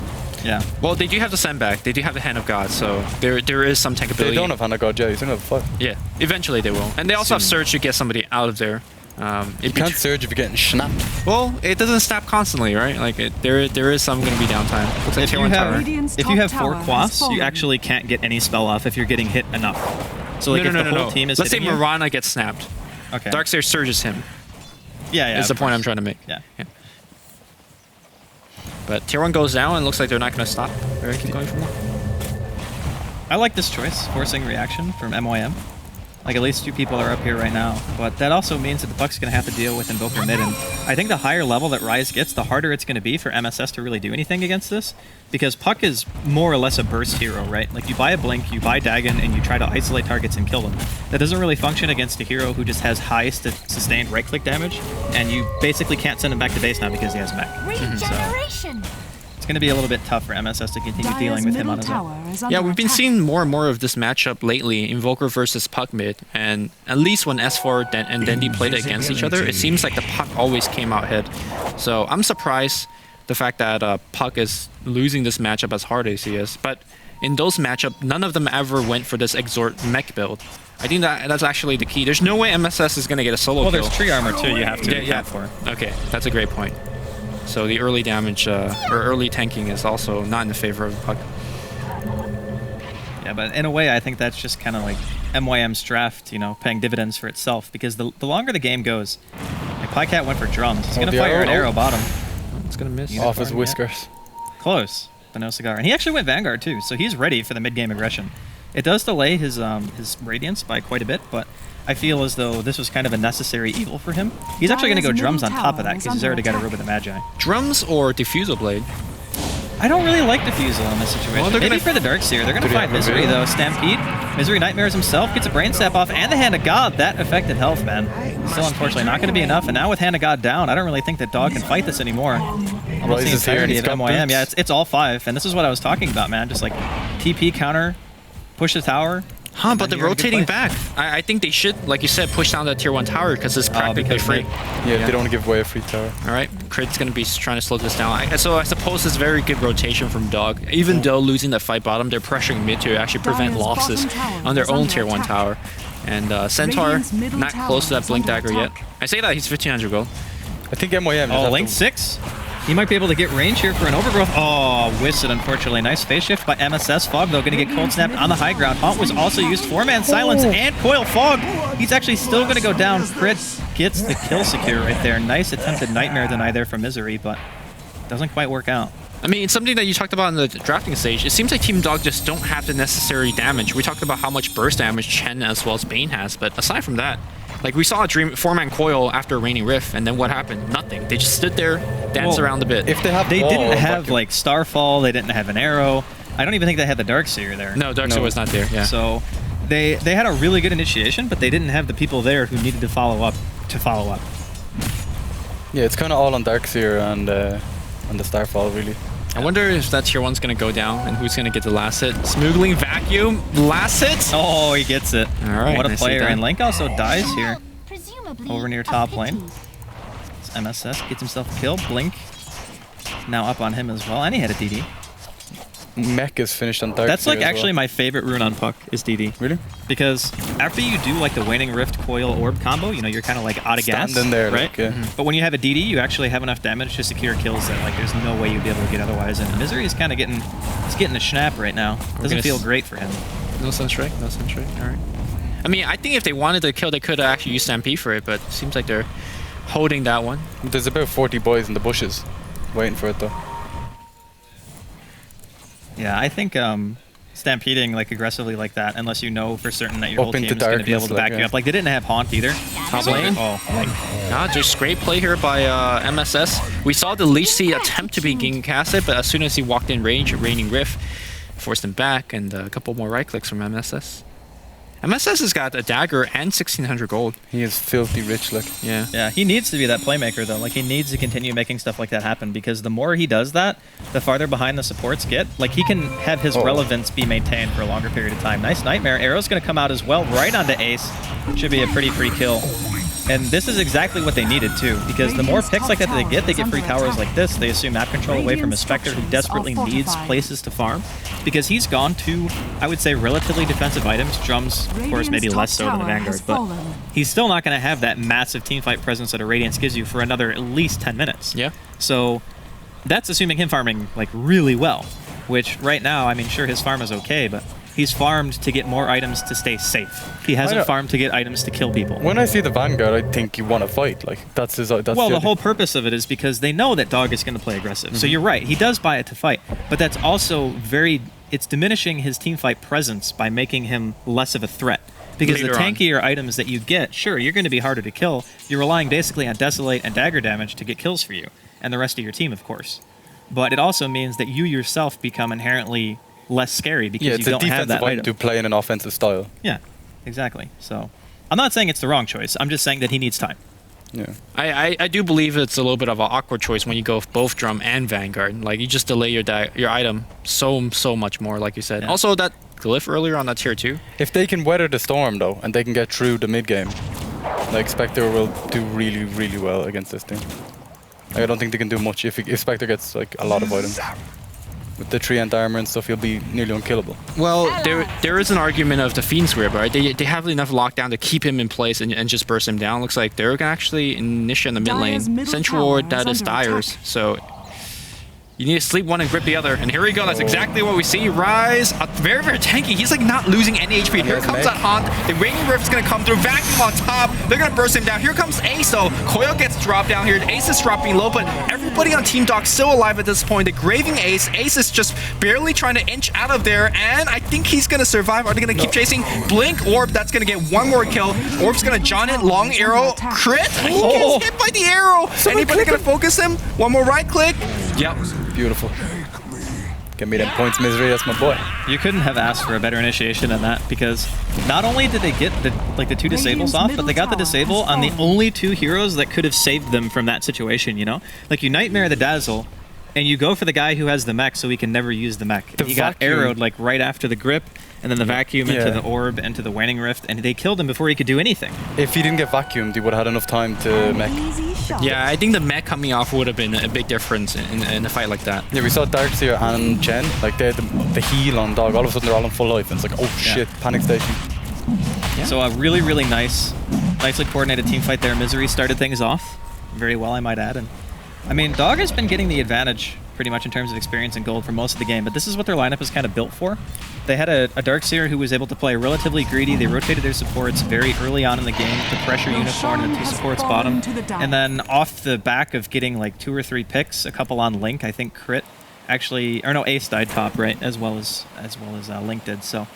Yeah. Well, they do have the sandbag. They do have the Hand of God, so there is some tankability. They don't have Hand of God, yeah. You still have a fight. Yeah, eventually they will. And they also have Surge to get somebody out of there. You can't surge if you're getting snapped. Well, it doesn't snap constantly, right? Like there is some going to be downtime. Looks like if you have 4 quasts, you actually can't get any spell off if you're getting hit enough. So like if the whole team is Let's say hitting Mirana gets snapped. Okay. Darkseer surges him. Yeah. Is the point I'm trying to make. Yeah. But tier 1 goes down and looks like they're not going to stop. They're going to keep going from there. I like this choice, forcing reaction from MYM. Like at least 2 people are up here right now, but that also means that the Puck's going to have to deal with Invoker mid, and I think the higher level that Ryze gets, the harder it's going to be for MSS to really do anything against this, because Puck is more or less a burst hero, right? Like you buy a Blink, you buy Dagon, and you try to isolate targets and kill them. That doesn't really function against a hero who just has high sustained right-click damage, and you basically can't send him back to base now because he has mech. Regeneration. So it's going to be a little bit tough for MSS to continue dealing with him on his own. Yeah, we've been seeing more and more of this matchup lately, Invoker versus Puck mid, and at least when S4 and Dendi played against each other, it seems like the Puck always came out ahead. So I'm surprised the fact that Puck is losing this matchup as hard as he is, but in those matchups, none of them ever went for this Exhort mech build. I think that's actually the key. There's no way MSS is going to get a solo kill. Well, there's tree armor too you have to cap for. Okay, that's a great point. So the early damage or early tanking is also not in the favor of Puck. Yeah, but in a way, I think that's just kind of like MYM's draft, you know, paying dividends for itself. Because the longer the game goes, like Pycat went for drums. He's going to fire an arrow bottom. It's going to miss. Off his whiskers. Close, but no cigar. And he actually went Vanguard too, so he's ready for the mid-game aggression. It does delay his Radiance by quite a bit, but I feel as though this was kind of a necessary evil for him. He's actually going to go drums on top of that because he's already got a robe of the Magi. Drums or Diffusal Blade? I don't really like Diffusal in this situation. Well, maybe for the Darkseer. They're going to find Misery, though. Stampede. Misery Nightmares himself gets a Brain Sap off, and the Hand of God. That affected health, man. Still, unfortunately, not going to be enough. And now with Hand of God down, I don't really think that Dog can fight this anymore. Almost the entirety of MYM. Yeah, it's all 5. And this is what I was talking about, man. Just like TP counter, push the tower. Huh, but they're rotating back. I think they should, like you said, push down that tier 1 tower because it's practically free. Yeah, they don't want to give away a free tower. All right, Crit's going to be trying to slow this down. So I suppose it's very good rotation from Dog. Even though losing that fight bottom, they're pressuring mid to actually prevent losses on their own tier 1 tower. And Centaur, not close to that Blink Dagger yet. I say that he's 1500 gold. I think MYM. Oh, Link 6? He might be able to get range here for an overgrowth. Oh, Wisted, unfortunately. Nice phase shift by MSS. Fog, though, going to get cold snapped on the high ground. Haunt was also used. 4-man silence and Coil Fog. He's actually still going to go down. Crit gets the kill secure right there. Nice attempted Nightmare deny there from Misery, but doesn't quite work out. I mean, it's something that you talked about in the drafting stage. It seems like Team Dog just don't have the necessary damage. We talked about how much burst damage Chen as well as Bane has, but aside from that, like we saw a 4-man coil after Raining Rift, and then what happened? Nothing. They just stood there, danced around a bit. If they didn't have like Starfall, they didn't have an arrow. I don't even think they had the Darkseer there. No, Darkseer was not there. Yeah. So they had a really good initiation, but they didn't have the people there who needed to follow up. Yeah, it's kind of all on Darkseer and the Starfall really. I wonder if that tier 1's going to go down and who's going to get the last hit. Smoogling Vacuum, last hit. Oh, he gets it. All right. What a nicely player. done. And Link also dies here. Presumably Over near a top pity. lane. MSS gets himself a kill. Blink now up on him as well. And he had a DD. Mech is finished on Dark. That's like as actually well. my favorite rune on Puck is DD. Really? Because after you do like the Waning Rift Coil Orb combo, you know, you're kind of like out of gas. Standing there, right? like, yeah. But when you have a DD, you actually have enough damage to secure kills that like there's no way you'd be able to get otherwise. And Misery is kind of getting, he's getting a snap right now. Doesn't feel great for him. No Sunstrike, no Sunstrike. All right. I mean, I think if they wanted to kill, they could have actually used Stampede for it, but it seems like they're holding that one. There's about 40 boys in the bushes waiting for it though. Yeah, I think stampeding like aggressively like that, unless you know for certain that your Up whole team into is going to be able darkness, to like, back you yeah. up. Like they didn't have Haunt either. Top lane. Oh, like Ah, just great play here by MSS. We saw the Leech Seed attempt to be getting casted, but as soon as he walked in range, Raining Rift forced him back, and a couple more right clicks from MSS. MSS has got a dagger and 1,600 gold. He is filthy rich, like. Yeah. yeah, he needs to be that playmaker though. Like he needs to continue making stuff like that happen because the more he does that, the farther behind the supports get. Like he can have his relevance be maintained for a longer period of time. Nice Nightmare. Arrow's going to come out as well right onto Ace. Should be a pretty free kill. And this is exactly what they needed too, because the more picks like that they get free towers like this. They assume map control away from a Spectre who desperately needs places to farm, because he's gone to, I would say, relatively defensive items. Drums, of course, maybe less so than a Vanguard, but he's still not going to have that massive teamfight presence that a Radiance gives you for another at least 10 minutes. Yeah. So that's assuming him farming like really well, which right now, I mean, sure, his farm is okay, but he's farmed to get more items to stay safe. He hasn't farmed to get items to kill people. When I see the Vanguard, I think you want to fight. Like that's his. That's Well, the whole purpose of it is because they know that Dog is going to play aggressive. So you're right. He does buy it to fight, but that's also it's diminishing his teamfight presence by making him less of a threat. Because Later the tankier items that you get, sure, you're going to be harder to kill. You're relying basically on Desolate and Dagger damage to get kills for you, and the rest of your team, of course. But it also means that you yourself become inherently less scary because you don't have that item. To play in an offensive style. Yeah, exactly. So I'm not saying it's the wrong choice. I'm just saying that he needs time. Yeah. I do believe it's a little bit of an awkward choice when you go with both Drum and Vanguard. Like, you just delay your item so much more, like you said. Yeah. Also, that glyph earlier on that tier 2. If they can weather the storm though, and they can get through the mid game, like Spectre will do really, really well against this team. Like, I don't think they can do much if Spectre gets like a lot of items. With the 3 anti-armor and stuff, he'll be nearly unkillable. Well, there is an argument of the Fiend's Grip, right? They have enough lockdown to keep him in place and just burst him down. Looks like they're going to actually initiate in the mid lane. Central Ward, that is Dyer's. So you need to sleep one and grip the other. And here we go. That's exactly what we see. Rise. Very, very tanky. He's like not losing any HP. Here comes that Haunt. The Raining Rift is going to come through. Vacuum on top. They're going to burst him down. Here comes Ace, though. Coil gets dropped down here. Ace is dropping low, but everybody on Team Dog still alive at this point. They're graving Ace. Ace is just barely trying to inch out of there, and I think he's going to survive. Are they going to keep chasing? Blink Orb. That's going to get one more kill. Orb's going to John it. Long arrow. Crit. He gets hit by the arrow. Anybody going to focus him? One more right click. Yep. Beautiful. Give me them points, Misery. That's my boy. You couldn't have asked for a better initiation than that, because not only did they get the 2 disables off, but they got the disable on the only 2 heroes that could have saved them from that situation, you know? Like, you Nightmare the Dazzle, and you go for the guy who has the mech so he can never use the mech. He got arrowed like right after the grip, and then the vacuum into the orb, into the Waning Rift, and they killed him before he could do anything. If he didn't get vacuumed, he would have had enough time to mech. Yeah, I think the mech coming off would have been a big difference in a fight like that. Yeah, we saw Darkseer and Chen, like they had the heal on Dog. All of a sudden they're all on full life, and it's like, oh shit, panic station. Yeah. So a really, really nicely coordinated team fight there. Misery started things off very well, I might add. And I mean, Dog has been getting the advantage pretty much in terms of experience and gold for most of the game, but this is what their lineup is kind of built for. They had a Darkseer who was able to play relatively greedy. They rotated their supports very early on in the game to pressure Unicorn and the 2 supports bottom. And then off the back of getting like 2 or 3 picks, a couple on Link, I think Crit actually, or no, Ace died top, right, as well as Link did. So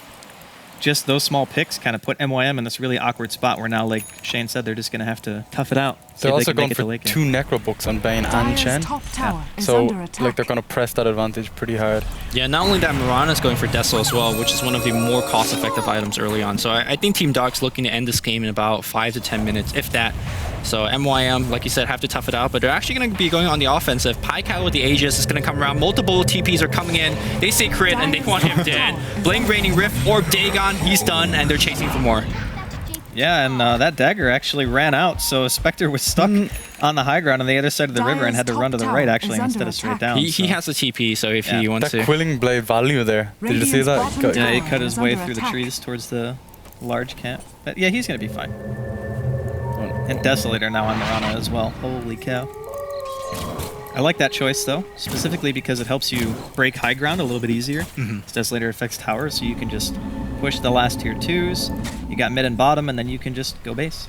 just those small picks kind of put MYM in this really awkward spot where now, like Shane said, they're just going to have to tough it out. They're also going for 2 Necro books on Bane and Chen. So like they're going to press that advantage pretty hard. Yeah, not only that, Mirana's going for Deso as well, which is one of the more cost-effective items early on. So I think Team Dog's looking to end this game in about 5 to 10 minutes, if that. So MYM, like you said, have to tough it out, but they're actually going to be going on the offensive. Pycat with the Aegis is going to come around. Multiple TPs are coming in. They say crit, and they want him dead. Blink Raining Rift, Orb Dagon, he's done, and they're chasing for more. Yeah, and that dagger actually ran out, so Spectre was stuck on the high ground on the other side of the river and had to run to the right, actually, instead of straight down. He has a TP, so if he wants that to... Quilling Blade value there. Did you see that? Yeah, he cut his way through the trees towards the large camp. But yeah, he's going to be fine. And Desolator now on Mirana as well. Holy cow. I like that choice, though, specifically because it helps you break high ground a little bit easier. Desolator affects towers, so you can just push the last tier 2s. You got mid and bottom, and then you can just go base.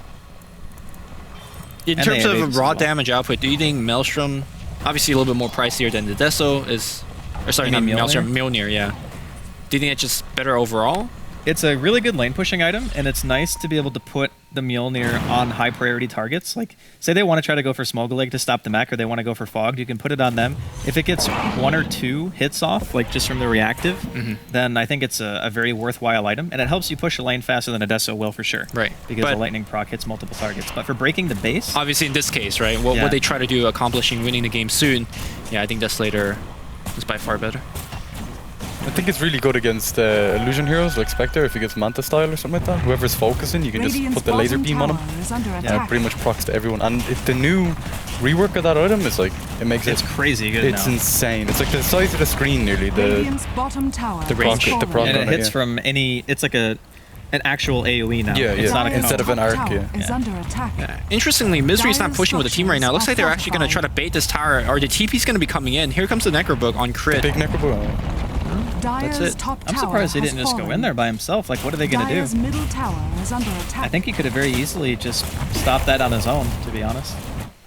In And terms they have of Aegis raw as well. damage output, do you think Maelstrom, obviously a little bit more pricier than the Deso, is... Or sorry, You not mean Maelstrom, Mjolnir, yeah. Do you think it's just better overall? It's a really good lane pushing item, and it's nice to be able to put the Mjolnir on high priority targets. Like, say they want to try to go for Smogalig to stop the mech, or they want to go for Fogged, you can put it on them. If it gets 1 or 2 hits off, like just from the reactive, then I think it's a very worthwhile item, and it helps you push a lane faster than a Deso will for sure. Right. Because But- the lightning proc hits multiple targets. But for breaking the base, Obviously, in this case, right? What Yeah. they try to do, accomplishing winning the game soon, yeah, I think Desolator is by far better. I think it's really good against illusion heroes like Spectre if he gets Manta style or something like that. Whoever's focusing, you can just put the laser beam on him. Yeah, pretty much procs to everyone. And if the new rework of that item is like, it makes it's it. crazy good It's now. insane. It's like the size of the screen nearly. Radiant's bottom tower the has proc, the fallen. proc And on it it, hits yeah. from any, it's like an actual AoE now. Yeah, It's yeah. not a Dire's Instead of top an arc, tower yeah. is under attack. Interestingly, Misery's not Dire's pushing with the team right now. Looks like they're actually going to try to fortified. bait this tower, or the TP's going to be coming in. Here comes the Necrobook on crit. Big Necrobook. Dire's it. top I'm tower surprised he has didn't just go in fallen. there by himself. Like, what are they going to Dire's do? middle tower is under attack. I think he could have very easily just stopped that on his own, to be honest.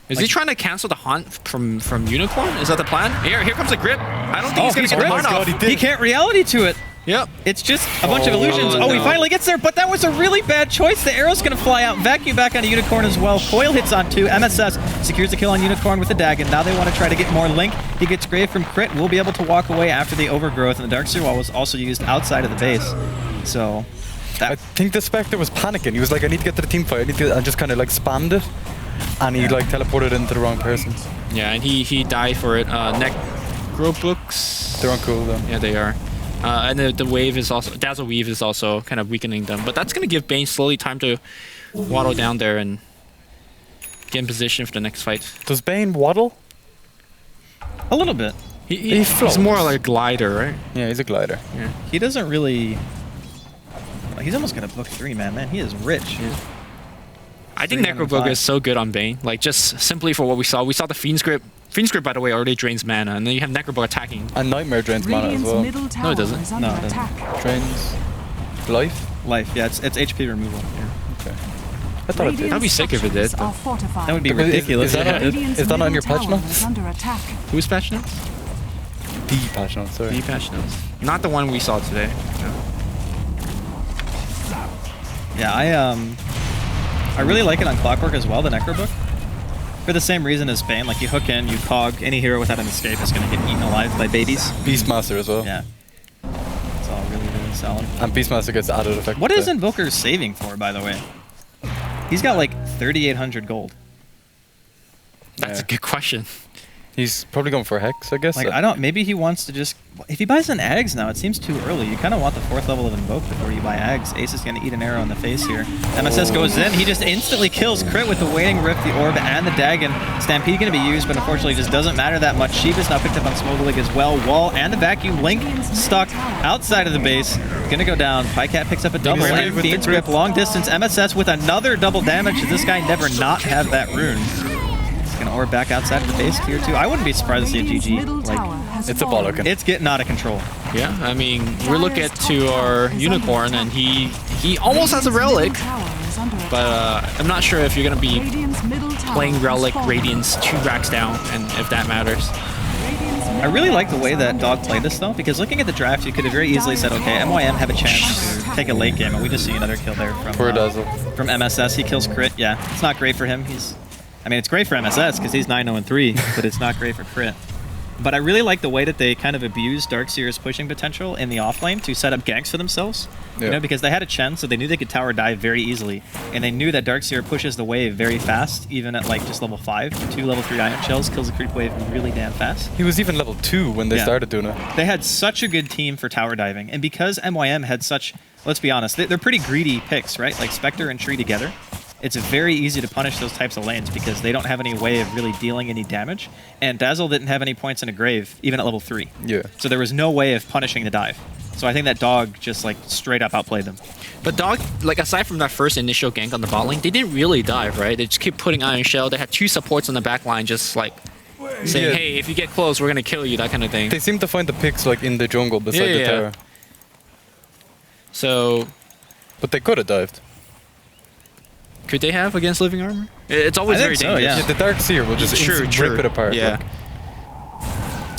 Is he trying to cancel the haunt from Unicorn? Is that the plan? Here comes the grip. I don't think he's going to get the haunt off. He can't reality to it. Yep. It's just a bunch of illusions. no. Oh, he finally gets there, but that was a really bad choice. The arrow's going to fly out. Vacuum back onto Unicorn as well. Coil hits on 2. MSS secures the kill on Unicorn with the Dagon. Now they want to try to get more Link. He gets Grave from crit. Will be able to walk away after the overgrowth, and the Darkseer Wall was also used outside of the base. So, I think the Spectre was panicking. He was like, I need to get to the team fight. I need to, and just kind of like spammed it. And he like teleported into the wrong person. Yeah, and he died for it. Necrobooks. They're on cooldown. Yeah, they are. And the wave is also, Dazzle Weave is also kind of weakening them. But that's going to give Bane slowly time to waddle down there and get in position for the next fight. Does Bane waddle? a little bit. He's floats. more like a glider, right? Yeah, he's a glider. He doesn't really... He's almost going to book 3, man. He is rich. I think Necrobook is so good on Bane. Like, just simply for what we saw. We saw the Fiend's Grip. Fiend's Grip, by the way, already drains mana. And then you have Necrobook attacking. And Nightmare drains mana as Radiant's well. middle tower it doesn't. is under No, it doesn't. attack. Drains life? Life, yeah, it's HP removal. Okay. I thought it did. That'd be sick if it did, Structures are fortified. That would be Is- ridiculous. is that if it a- did. Radiant's Is that on middle your patch tower notes? is under attack. Who's patch notes? The patch notes, sorry. The patch notes. Not the one we saw today. No. Yeah, I really like it on Clockwork as well, the Necrobook. For the same reason as Bane, like you hook in, you cog, any hero without an escape is going to get eaten alive by babies. Beastmaster as well. Yeah. It's all really, really solid. And Beastmaster gets added effect. What is Invoker saving for, by the way? He's got like 3,800 gold. That's Yeah. a good question. He's probably going for Hex, I guess. Like, I don't, maybe he wants to just, if he buys an Ags now, it seems too early. You kind of want the 4th level of Invoke before you buy Ags. Ace is going to eat an arrow in the face here. MSS goes in, he just instantly kills Crit with the Waiting Rift, the Orb, and the Dagon. Stampede going to be used, but unfortunately just doesn't matter that much. Shiva's now picked up on Smogalig as well. Wall and the Vacuum. Link stuck outside of the base. Gonna go down. Pycat picks up a double, Grip and with the Fiend's grip. Grip, long distance. MSS with another double damage. Does this guy never not have that rune? Gonna orb back outside of the base, tier 2. I wouldn't be surprised to see a Radiant's GG. middle tower Like, has it's a fallen. bollock. it's getting out of control. Yeah, I mean, we look at to our Unicorn, and he almost has a Relic, but I'm not sure if you're going to be playing Relic Radiance 2 racks down, and if that matters. I really like the way that Dog played this, though, because looking at the draft, you could have very easily said, okay, MYM have a chance to take a late game, and we just see another kill there For Dazzle. from MSS. He kills Crit. Yeah, it's not great for him. I mean, it's great for MSS because he's 9-0-3, but it's not great for Crit. But I really like the way that they kind of abused Darkseer's pushing potential in the offlane to set up ganks for themselves. Yeah. You know, because they had a Chen, so they knew they could tower dive very easily. And they knew that Darkseer pushes the wave very fast, even at like just level 5. 2 level 3 Iron Shells kills the creep wave really damn fast. He was even level 2 when they started doing it. They had such a good team for tower diving. And because MYM had such, let's be honest, they're pretty greedy picks, right? Like Spectre and Tree together. It's very easy to punish those types of lanes because they don't have any way of really dealing any damage. And Dazzle didn't have any points in a grave, even at level 3. Yeah. So there was no way of punishing the dive. So I think that Dog just like straight up outplayed them. But Dog, like aside from that first initial gank on the bot lane, they didn't really dive, right? They just keep putting Iron Shell. They had 2 supports on the back line just like saying, hey, if you get close, we're going to kill you, that kind of thing. They seem to find the picks like in the jungle beside the tower. So... But they could have dived. Could they have against Living Armor? It's always very dangerous. Yeah, the Darkseer will just rip it apart. Yeah. Like.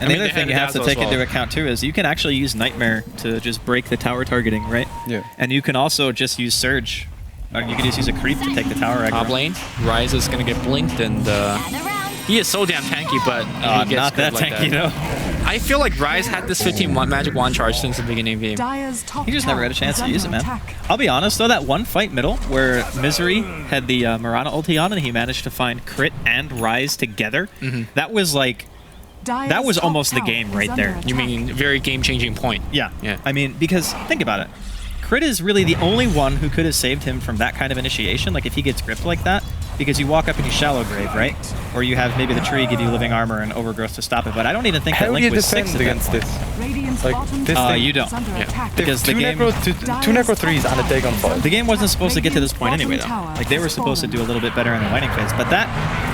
And the other thing you have to take into account too is you can actually use Nightmare to just break the tower targeting, right? Yeah. And you can also just use Surge. Or you can just use a creep to take the tower aggro. Top lane, Ryze is going to get blinked, and he is so damn tanky, but he gets not that like tanky though. I feel like Ryze had this 15 magic wand charge since the beginning of the game. Dire's top He just never had a chance to use it, man. attack. I'll be honest though, that one fight middle where Misery had the Mirana ulti on and he managed to find Crit and Rise together, that was like, that was almost the game right there. You mean very game-changing point? Yeah. Yeah. I mean, because think about it. Crit is really the only one who could have saved him from that kind of initiation. Like if he gets gripped like that, because you walk up and you shallow grave, right? Or you have maybe the tree give you living armor and overgrowth to stop it. But I don't even think that Link was 6 against this? Radiant's Like, bottom this tower thing- you don't. is under Yeah. attack. Because the two game, Necro 3s and a Dagon 5. the game wasn't supposed to get to this point anyway, though. Like they were supposed to do a little bit better in the lining phase. But that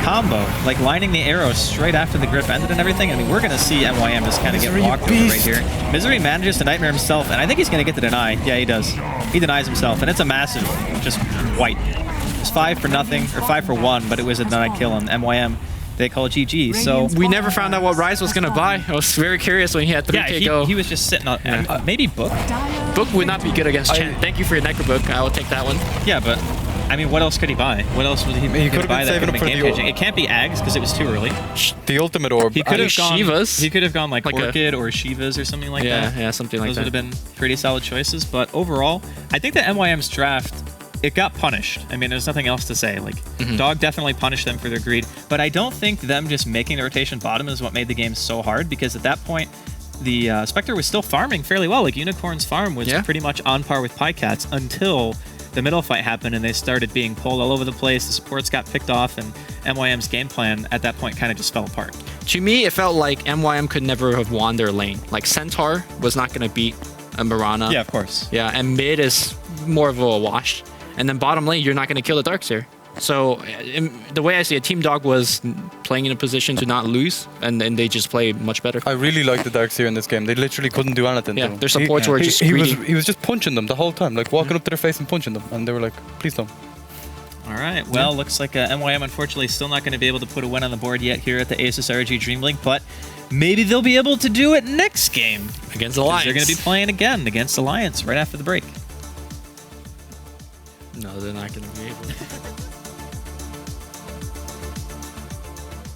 combo, like lining the arrows straight after the grip ended and everything, I mean, we're going to see MYM just kind of get walked over right here. Misery manages to Nightmare himself, and I think he's going to get the deny. Yeah, he does. He denies himself, and it's a massive, just white. It's 5 for nothing, or 5 for 1, but it was a denied kill on MYM. They call it GG. So We never found out what Ryze was going to buy. I was very curious when he had 3k go. he was just sitting on maybe Book. Book would not be good against Chen. Thank you for your Necro Book. I will take that one. Yeah, but I mean, what else could he buy? What else was he could could have buy been that saving could up make for game the changing? It can't be Ags because it was too early. The ultimate orb. He could have gone Shivas. He could have gone like Like a- Orchid or Shivas or something like that. Yeah, something like Those that. would have been pretty solid choices. But overall, I think that MYM's draft, it got punished. I mean, there's nothing else to say. Like, Dog definitely punished them for their greed. But I don't think them just making the rotation bottom is what made the game so hard, because at that point, the Spectre was still farming fairly well. Like, Unicorn's farm was pretty much on par with Pycat's until the middle fight happened and they started being pulled all over the place. The supports got picked off, and MYM's game plan at that point kind of just fell apart. To me, it felt like MYM could never have won their lane. Like, Centaur was not going to beat a Mirana. Yeah, of course. Yeah, and mid is more of a wash. And then bottom lane, you're not going to kill the Darkseer. So the way I see it, Team Dog was playing in a position to not lose, and then they just play much better. I really like the Darkseer in this game. They literally couldn't do anything to Yeah, him. their supports were just he greedy. was just punching them the whole time, like walking up to their face and punching them, and they were like, please don't. All right. Well, looks like MYM unfortunately still not going to be able to put a win on the board yet here at the ASUS ROG DreamLeague, but maybe they'll be able to do it next game. Against Alliance. They're going to be playing again against Alliance right after the break. No, they're not going to be able to.